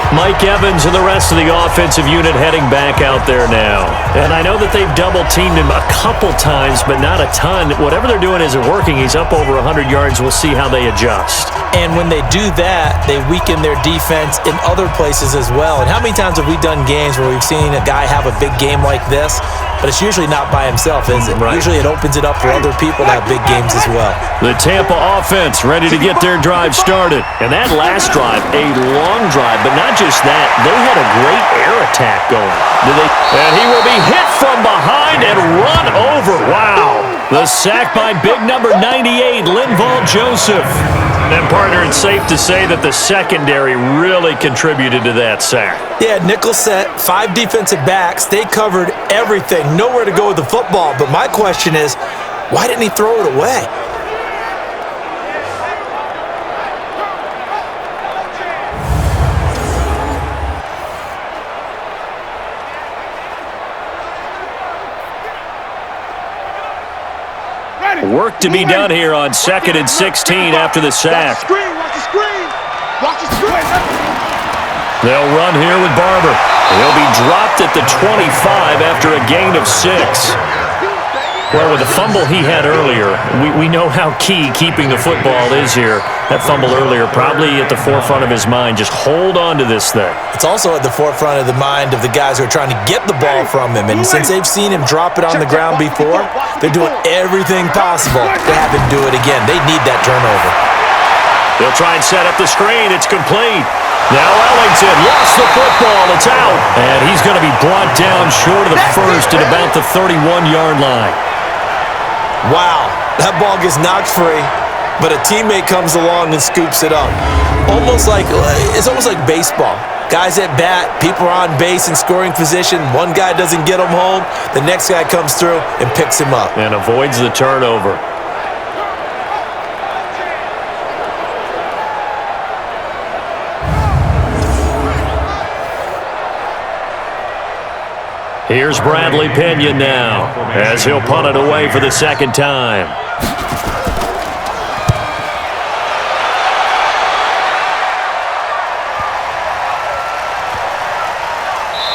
Mike Evans and the rest of the offensive unit heading back out there now. And I know that they've double-teamed him a couple times, but not a ton. Whatever they're doing isn't working. He's up over 100 yards. We'll see how they adjust. And when they do that, they weaken their defense in other places as well. And how many times have we done games where we've seen a guy have a big game like this, but it's usually not by himself, is it? Right. Usually it opens it up for other people to have big games as well. The Tampa offense ready to get their drive started. And that last drive, a long drive, but not just that. They had a great air attack going. And he will be hit from behind and run over. Wow. The sack by big number 98, Linval Joseph. And, partner, it's safe to say that the secondary really contributed to that sack. Yeah, nickel set, 5 defensive backs. They covered everything. Nowhere to go with the football. But my question is, why didn't he throw it away? Work to be done here on 2nd and 16 after the sack. Watch the screen. Watch the screen. They'll run here with Barber. He'll be dropped at the 25 after a gain of 6. Well, with the fumble he had earlier, we know how key keeping the football is here. That fumble earlier probably at the forefront of his mind. Just hold on to this thing. It's also at the forefront of the mind of the guys who are trying to get the ball from him. And since they've seen him drop it on the ground before, they're doing everything possible to have him do it again. They need that turnover. They'll try and set up the screen. It's complete. Now Ellington lost the football. It's out. And he's going to be brought down short of the first at about the 31-yard line. Wow, that ball gets knocked free, but a teammate comes along and scoops it up. It's almost like baseball. Guys at bat, people are on base in scoring position. One guy doesn't get him home. The next guy comes through and picks him up. And avoids the turnover. Here's Bradley Pinion now, as he'll punt it away for the 2nd time.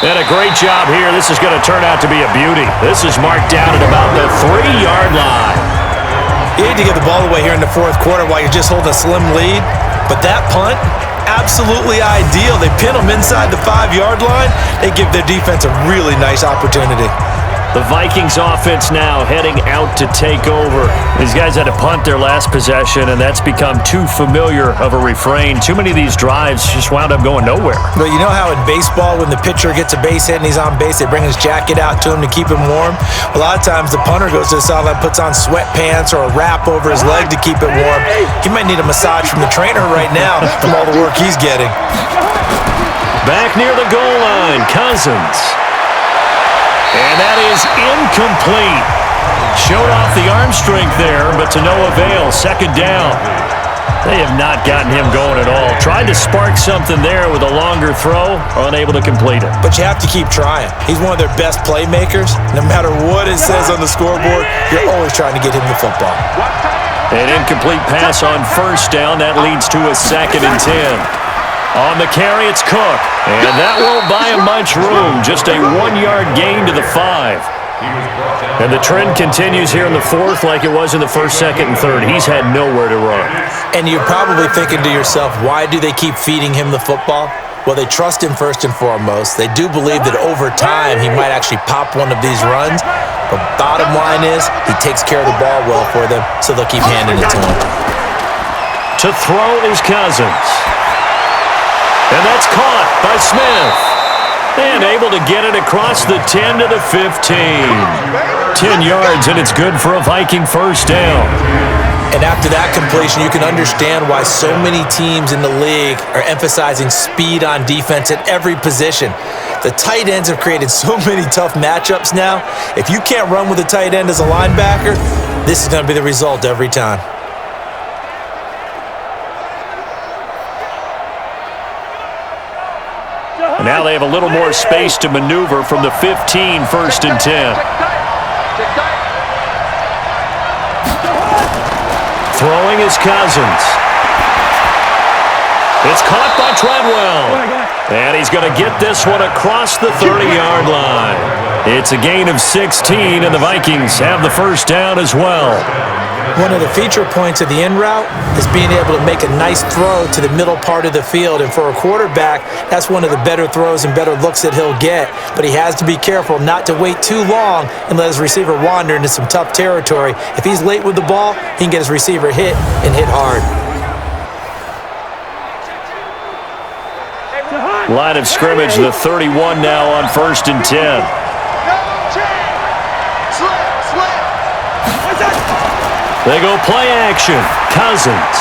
And a great job here. This is going to turn out to be a beauty. This is marked down at about the 3-yard line. You need to get the ball away here in the fourth quarter while you're just holding a slim lead. But that punt, absolutely ideal. They pin them inside the 5-yard line. They give their defense a really nice opportunity. The Vikings offense now heading out to take over. These guys had to punt their last possession, and that's become too familiar of a refrain. Too many of these drives just wound up going nowhere. But you know how in baseball, when the pitcher gets a base hit and he's on base, they bring his jacket out to him to keep him warm? A lot of times the punter goes to the sideline, puts on sweatpants or a wrap over his leg to keep it warm. He might need a massage from the trainer right now from all the work he's getting. Back near the goal line, Cousins. And that is incomplete. Showed off the arm strength there, but to no avail. Second down. They have not gotten him going at all. Tried to spark something there with a longer throw, unable to complete it. But you have to keep trying. He's one of their best playmakers. No matter what it says on the scoreboard, you're always trying to get him the football. An incomplete pass on first down. That leads to a 2nd and 10. On the carry, it's Cook. And that won't buy him much room. Just a 1-yard gain to the 5. And the trend continues here in the fourth like it was in the first, second, and third. He's had nowhere to run. And you're probably thinking to yourself, why do they keep feeding him the football? Well, they trust him first and foremost. They do believe that over time he might actually pop one of these runs. But bottom line is, he takes care of the ball well for them, so they'll keep handing it to him. To throw is Cousins. And that's caught by Smith. And able to get it across the 10 to the 15. 10 yards, and it's good for a Viking first down. And after that completion, you can understand why so many teams in the league are emphasizing speed on defense at every position. The tight ends have created so many tough matchups now. If you can't run with a tight end as a linebacker, this is going to be the result every time. Now they have a little more space to maneuver from the 15, 1st and 10. Throwing is Cousins. It's caught by Treadwell. And he's going to get this one across the 30-yard line. It's a gain of 16, and the Vikings have the first down as well. One of the feature points of the in route is being able to make a nice throw to the middle part of the field. And for a quarterback, that's one of the better throws and better looks that he'll get. But he has to be careful not to wait too long and let his receiver wander into some tough territory. If he's late with the ball, he can get his receiver hit and hit hard. Line of scrimmage, the 31 now on 1st and 10. They go play action. Cousins.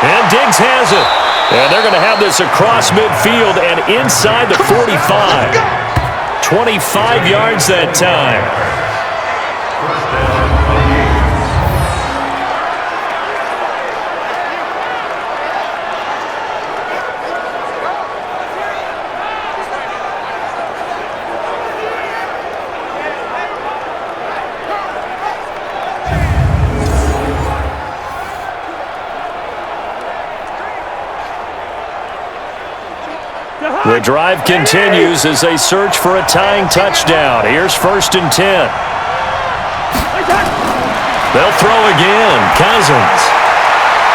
And Diggs has it. And they're going to have this across midfield and inside the 45. 25 yards that time. The drive continues as they search for a tying touchdown. Here's 1st and 10. They'll throw again. Cousins.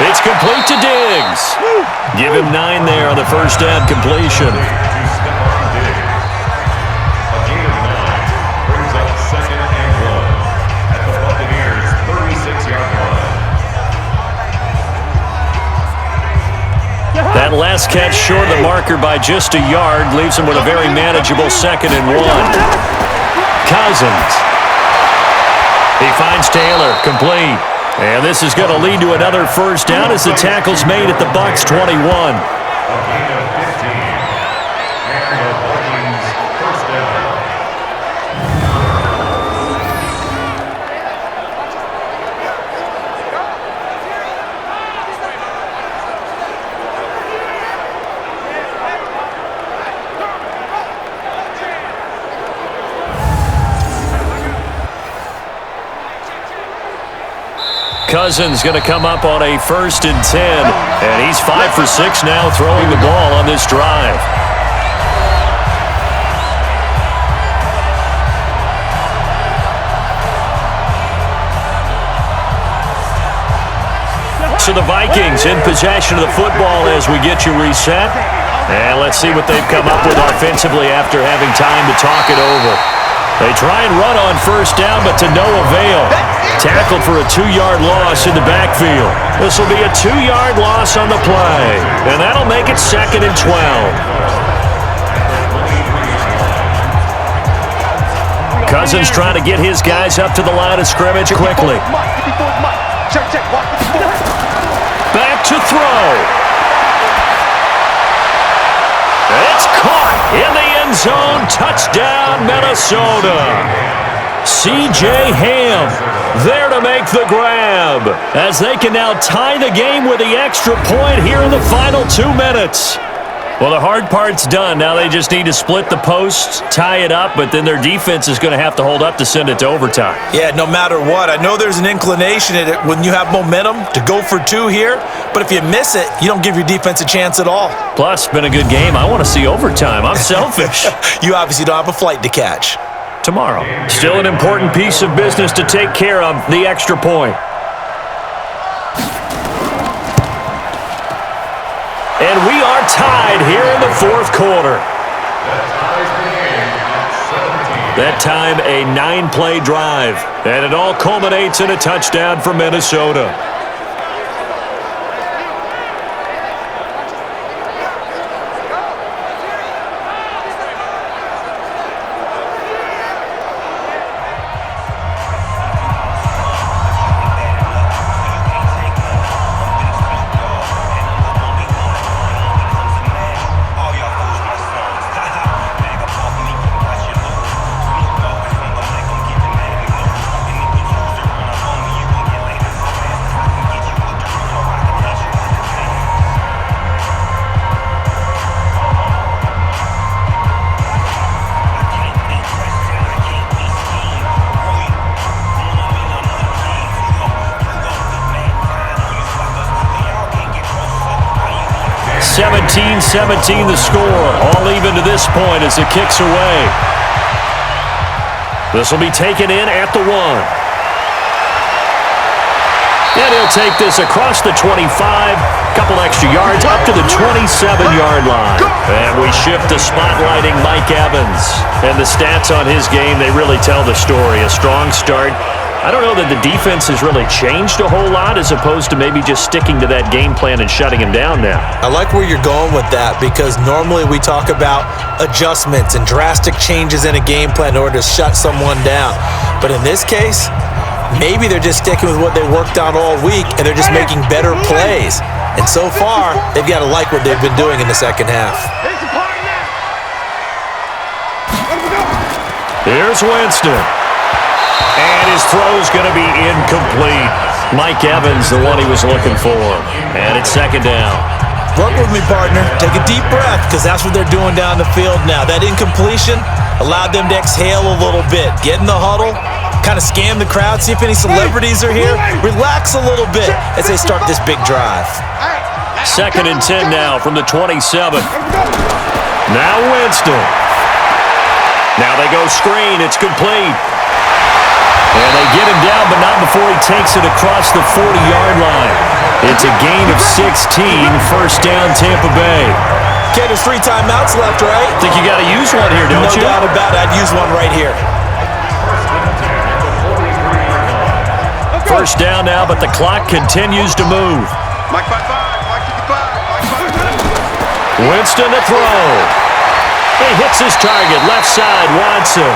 It's complete to Diggs. Give him 9 there on the first down completion. A gain of 9 brings up 2nd and 1 at the Buccaneers' 36-yard line. That last catch short of the marker by just a yard leaves him with a very manageable 2nd and 1. Cousins. He finds Taylor, complete. And this is going to lead to another first down as the tackle's made at the Bucs' 21. A gain of 15. And the Vikings first down. Cousins going to come up on a 1st and 10. And he's 5 for 6 now throwing the ball on this drive. So the Vikings in possession of the football as we get you reset. And let's see what they've come up with offensively after having time to talk it over. They try and run on first down, but to no avail. Tackled for a 2-yard loss in the backfield. This will be a 2-yard loss on the play. And that'll make it 2nd and 12. Cousins trying to get his guys up to the line of scrimmage quickly. Back to throw. It's caught in the end zone. Touchdown, Minnesota. C.J. Ham there to make the grab as they can now tie the game with the extra point here in the final 2 minutes. Well, the hard part's done. Now they just need to split the posts, tie it up, but then their defense is going to have to hold up to send it to overtime. Yeah, no matter what. I know there's an inclination in it when you have momentum to go for 2 here, but if you miss it, you don't give your defense a chance at all. Plus, it's been a good game. I want to see overtime. I'm selfish. You obviously don't have a flight to catch. Tomorrow. Still an important piece of business to take care of, the extra point. And we are tied here in the 4th quarter. That time, a 9-play drive. And it all culminates in a touchdown for Minnesota. .17 the score. All even to this point as it kicks away. This will be taken in at the 1. And he'll take this across the 25. Couple extra yards up to the 27-yard line. And we shift to spotlighting Mike Evans. And the stats on his game, they really tell the story. A strong start. I don't know that the defense has really changed a whole lot as opposed to maybe just sticking to that game plan and shutting him down now. I like where you're going with that because normally we talk about adjustments and drastic changes in a game plan in order to shut someone down. But in this case, maybe they're just sticking with what they worked on all week and they're just making better plays. And so far, they've got to like what they've been doing in the second half. Here's Winston. And his throw's going to be incomplete. Mike Evans, the one he was looking for. And it's 2nd down. Work with me, partner. Take a deep breath because that's what they're doing down the field now. That incompletion allowed them to exhale a little bit. Get in the huddle, kind of scan the crowd, see if any celebrities are here. Relax a little bit as they start this big drive. 2nd and 10 now from the 27. Now Winston. Now they go screen. It's complete. And they get him down, but not before he takes it across the 40-yard line. It's a gain of 16, 1st down Tampa Bay. Okay, there's 3 timeouts left, right? Think you got to use one here, don't you? No doubt about it. I'd use one right here. 1st down now, but the clock continues to move. Winston to throw. He hits his target, left side, Watson.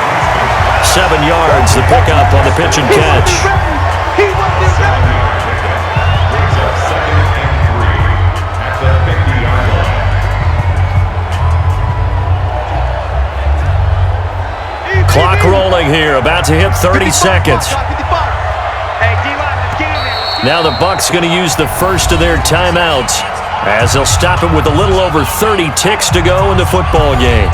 7 yards, the pickup on the pitch and catch. Clock rolling here, about to hit 30 seconds. Now the Bucs going to use the first of their timeouts as they'll stop it with a little over 30 ticks to go in the football game.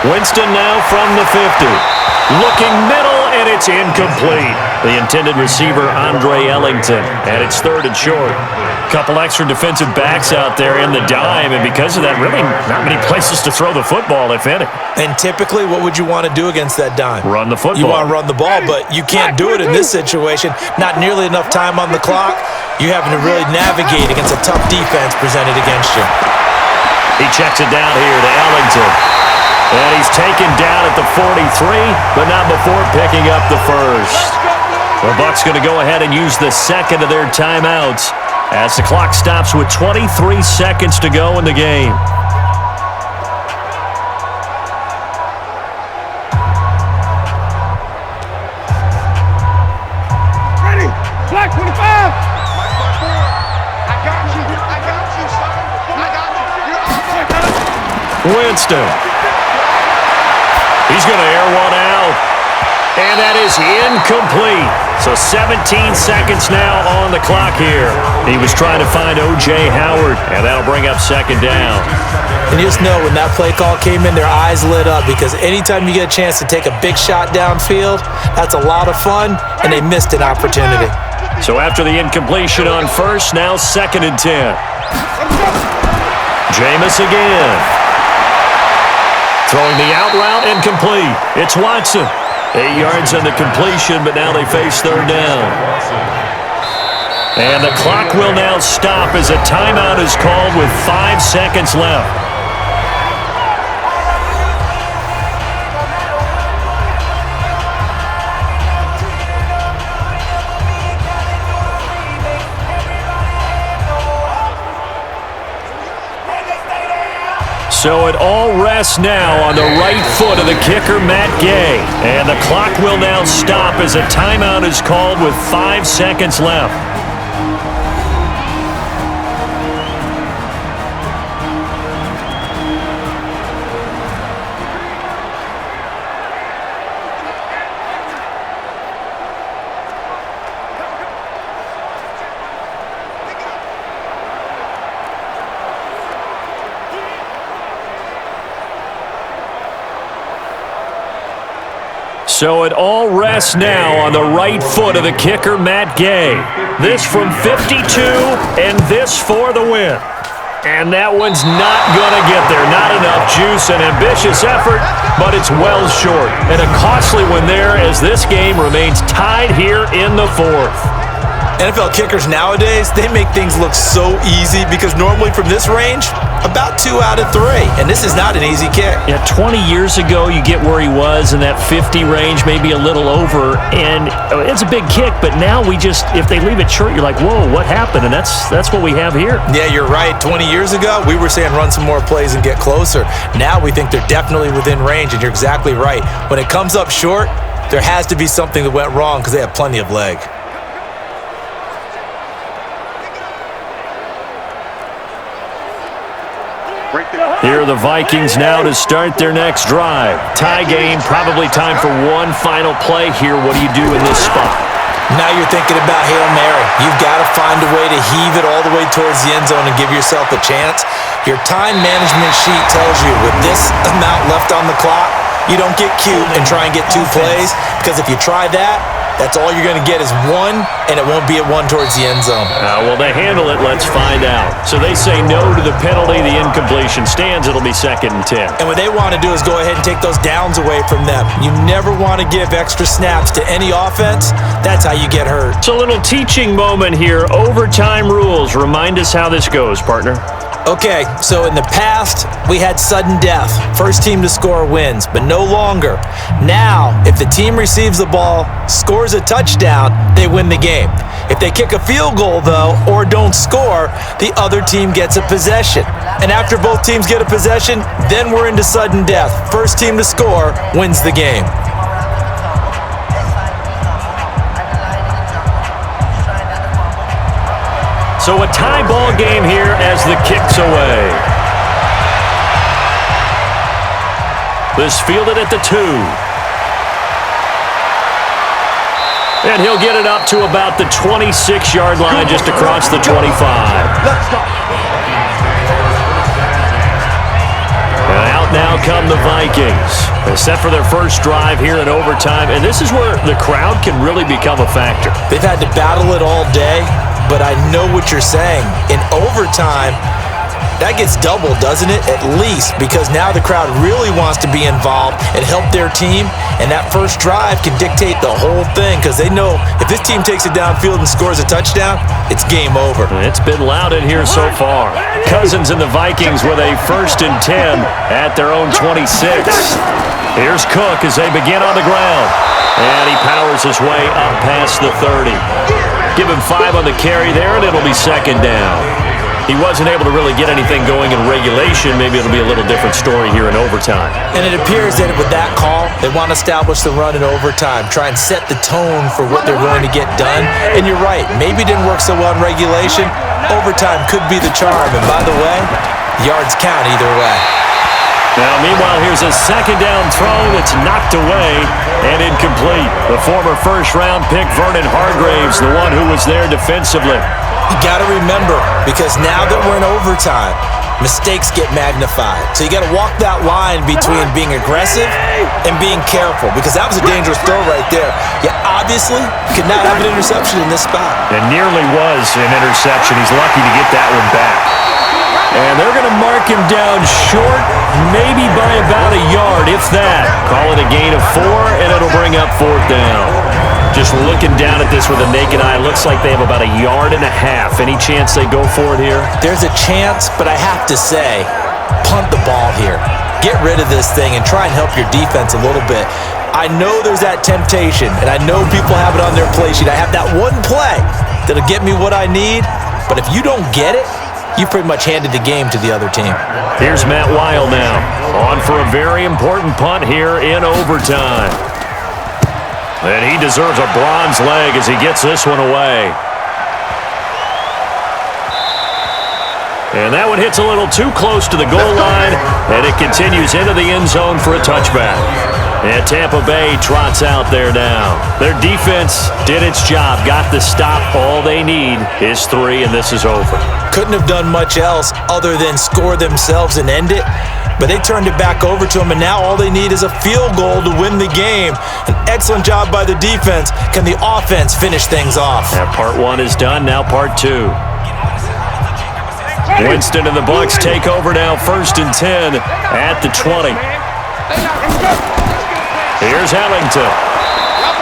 Winston now from the 50. Looking middle, and it's incomplete. The intended receiver, Andre Ellington, and it's 3rd and short. Couple extra defensive backs out there in the dime, and because of that, really not many places to throw the football, if any. And typically, what would you want to do against that dime? Run the football. You want to run the ball, but you can't do it in this situation. Not nearly enough time on the clock. You're having to really navigate against a tough defense presented against you. He checks it down here to Ellington. And he's taken down at the 43, but not before picking up the first. The Bucs going to go ahead and use the second of their timeouts as the clock stops with 23 seconds to go in the game. Ready? Black 25. I got you. I got you, son. I got you. Winston. He's going to air one out. And that is incomplete. So 17 seconds now on the clock here. He was trying to find O.J. Howard, and that'll bring up 2nd down. And you just know when that play call came in, their eyes lit up because anytime you get a chance to take a big shot downfield, that's a lot of fun, and they missed an opportunity. So after the incompletion on first, now 2nd and 10. Jameis again. Throwing the out route incomplete. It's Watson. 8 yards on the completion, but now they face 3rd down. And the clock will now stop as a timeout is called with 5 seconds left. So it all rests now on the right foot of the kicker, Matt Gay. And the clock will now stop as a timeout is called with 5 seconds left. So it all rests now on the right foot of the kicker, Matt Gay. This from 52, and this for the win. And that one's not going to get there. Not enough juice, an ambitious effort, but it's well short. And a costly one there as this game remains tied here in the 4th. NFL kickers nowadays, they make things look so easy because normally from this range, about 2 out of 3. And this is not an easy kick. Yeah, 20 years ago, you get where he was in that 50 range, maybe a little over. And it's a big kick, but now we just, if they leave it short, you're like, whoa, what happened? And that's what we have here. Yeah, you're right. 20 years ago, we were saying run some more plays and get closer. Now we think they're definitely within range, and you're exactly right. When it comes up short, there has to be something that went wrong because they have plenty of leg. Here are the Vikings now to start their next drive. Tie game, probably time for one final play here. What do you do in this spot? Now you're thinking about Hail Mary. You've got to find a way to heave it all the way towards the end zone and give yourself a chance. Your time management sheet tells you with this amount left on the clock, you don't get cute and try and get 2 plays, because if you try that, that's all you're going to get is 1, and it won't be a 1 towards the end zone. Will they handle it? Let's find out. So they say no to the penalty. The incompletion stands. It'll be 2nd and 10. And what they want to do is go ahead and take those downs away from them. You never want to give extra snaps to any offense. That's how you get hurt. It's a little teaching moment here. Overtime rules. Remind us how this goes, partner. Okay, so in the past, we had sudden death. First team to score wins, but no longer. Now, if the team receives the ball, scores a touchdown, they win the game. If they kick a field goal, though, or don't score, the other team gets a possession. And after both teams get a possession, then we're into sudden death. First team to score wins the game. So a tie ball game here as the kick's away. This fielded at the 2. And he'll get it up to about the 26-yard line, just across the 25. Let's go. And out now come the Vikings. They're set for their first drive here in overtime, and this is where the crowd can really become a factor. They've had to battle it all day, but I know what you're saying. In overtime, that gets doubled, doesn't it? At least, because now the crowd really wants to be involved and help their team, and that first drive can dictate the whole thing because they know if this team takes it downfield and scores a touchdown, it's game over. It's been loud in here so far. Cousins and the Vikings with a 1st and 10 at their own 26. Here's Cook as they begin on the ground, and he powers his way up past the 30. Give him 5 on the carry there, and it'll be 2nd down. He wasn't able to really get anything going in regulation. Maybe it'll be a little different story here in overtime. And it appears that with that call, they want to establish the run in overtime, try and set the tone for what they're going to get done. And you're right, maybe it didn't work so well in regulation. Overtime could be the charm. And by the way, yards count either way. Now, meanwhile, here's a 2nd down throw that's knocked away and incomplete. The former first-round pick, Vernon Hargreaves, the one who was there defensively. You got to remember, because now that we're in overtime, mistakes get magnified. So you got to walk that line between being aggressive and being careful, because that was a dangerous throw right there. You obviously could not have an interception in this spot. It nearly was an interception. He's lucky to get that one back. And they're going to mark him down short, maybe by about a yard, if that. Call it a gain of 4, and it'll bring up 4th down. Just looking down at this with a naked eye, looks like they have about a yard and a half. Any chance they go for it here? There's a chance, but I have to say, punt the ball here. Get rid of this thing and try and help your defense a little bit. I know there's that temptation, and I know people have it on their play sheet. I have that one play that'll get me what I need, but if you don't get it, you pretty much handed the game to the other team. Here's Matt Weil now, on for a very important punt here in overtime. And he deserves a bronze leg as he gets this one away. And that one hits a little too close to the goal line, and it continues into the end zone for a touchback. And Tampa Bay trots out there now. Their defense did its job, got the stop. All they need is 3, and this is over. Couldn't have done much else other than score themselves and end it. But they turned it back over to him, and now all they need is a field goal to win the game. An excellent job by the defense. Can the offense finish things off? That part 1 is done, now part 2. Winston and the Bucs take over now, 1st and 10 at the 20. Here's Ellington.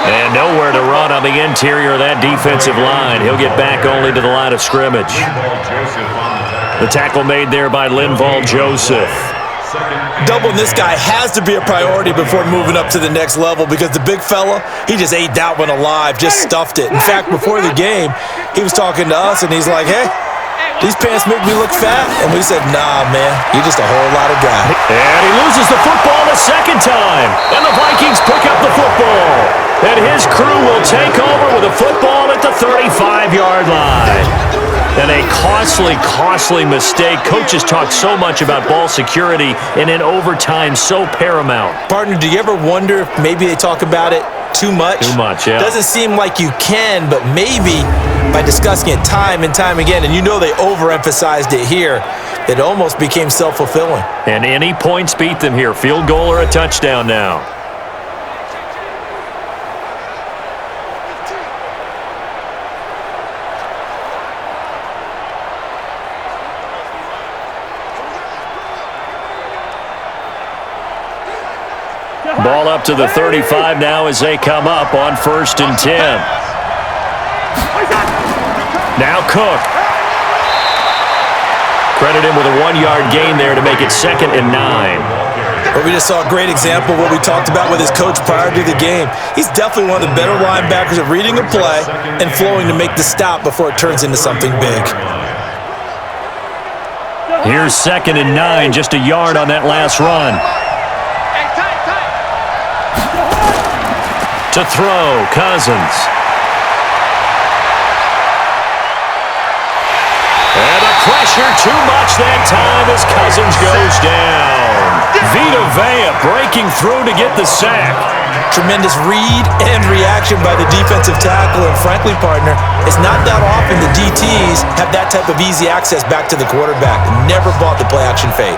And nowhere to run on the interior of that defensive line. He'll get back only to the line of scrimmage. The tackle made there by Linval Joseph. Doubling this guy has to be a priority before moving up to the next level, because the big fella, he just ate that one alive, just stuffed it. In fact, before the game, he was talking to us, and he's like, hey, these pants make me look fat. And we said, nah, man, you're just a whole lot of guy. And he loses the football a 2nd time. And the Vikings pick up the football. And his crew will take over with a football at the 35-yard line. And a costly mistake. Coaches talk so much about ball security, and in overtime, so paramount. Partner, do you ever wonder if maybe they talk about it too much? Too much, yeah. Doesn't seem like you can, but maybe by discussing it time and time again, and you know they overemphasized it here, it almost became self-fulfilling. And any points beat them here. Field goal or a touchdown now. Ball up to the 35 now as they come up on 1st and 10. Now Cook. Credit him with a 1-yard gain there to make it 2nd and 9. But we just saw a great example of what we talked about with his coach prior to the game. He's definitely one of the better linebackers at reading a play and flowing to make the stop before it turns into something big. Here's 2nd and 9, just a yard on that last run. To throw, Cousins. And the pressure too much that time as Cousins goes down. Vita Vea breaking through to get the sack. Tremendous read and reaction by the defensive tackle, and frankly, partner, it's not that often the DTs have that type of easy access back to the quarterback. Never bought the play-action fake.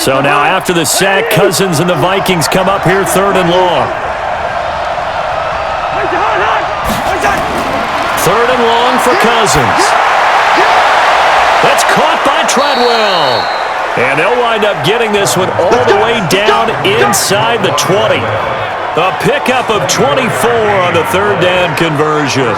So now after the sack, Cousins and the Vikings come up here 3rd and long. 3rd and long for Cousins. That's caught by Treadwell. And they'll wind up getting this one all the way down inside the 20. A pickup of 24 on the 3rd down conversion.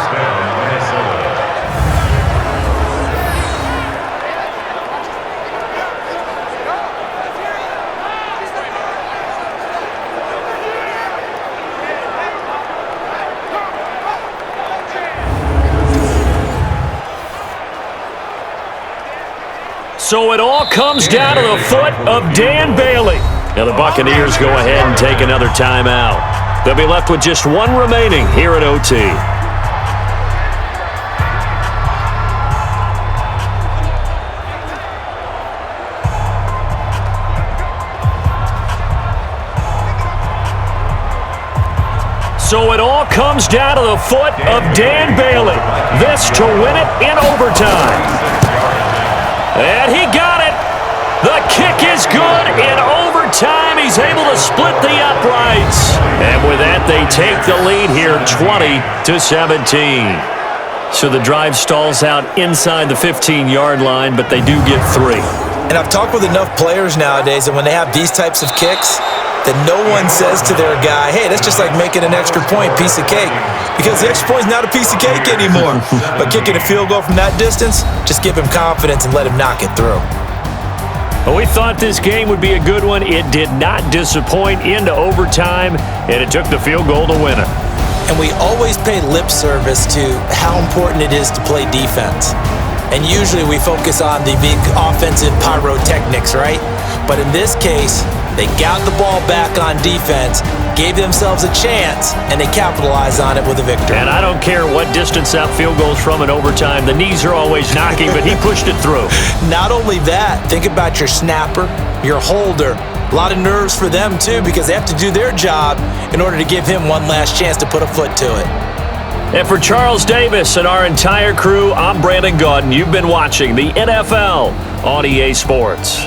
So it all comes down to the foot of Dan Bailey. Now the Buccaneers go ahead and take another timeout. They'll be left with just one remaining here at OT. So it all comes down to the foot of Dan Bailey. This to win it in overtime. And he got it. The kick is good in overtime. He's able to split the uprights. And with that, they take the lead here 20-17. So the drive stalls out inside the 15-yard line, but they do get 3. And I've talked with enough players nowadays that when they have these types of kicks, that no one says to their guy, hey, that's just like making an extra point, piece of cake. Because the extra point's not a piece of cake anymore. But kicking a field goal from that distance, just give him confidence and let him knock it through. Well, we thought this game would be a good one. It did not disappoint into overtime, and it took the field goal to win it. And we always pay lip service to how important it is to play defense. And usually we focus on the big offensive pyrotechnics, right? But in this case, they got the ball back on defense, gave themselves a chance, and they capitalized on it with a victory. And I don't care what distance that field goes from in overtime. The knees are always knocking, but he pushed it through. Not only that, think about your snapper, your holder. A lot of nerves for them, too, because they have to do their job in order to give him one last chance to put a foot to it. And for Charles Davis and our entire crew, I'm Brandon Gaudin. You've been watching the NFL on EA Sports.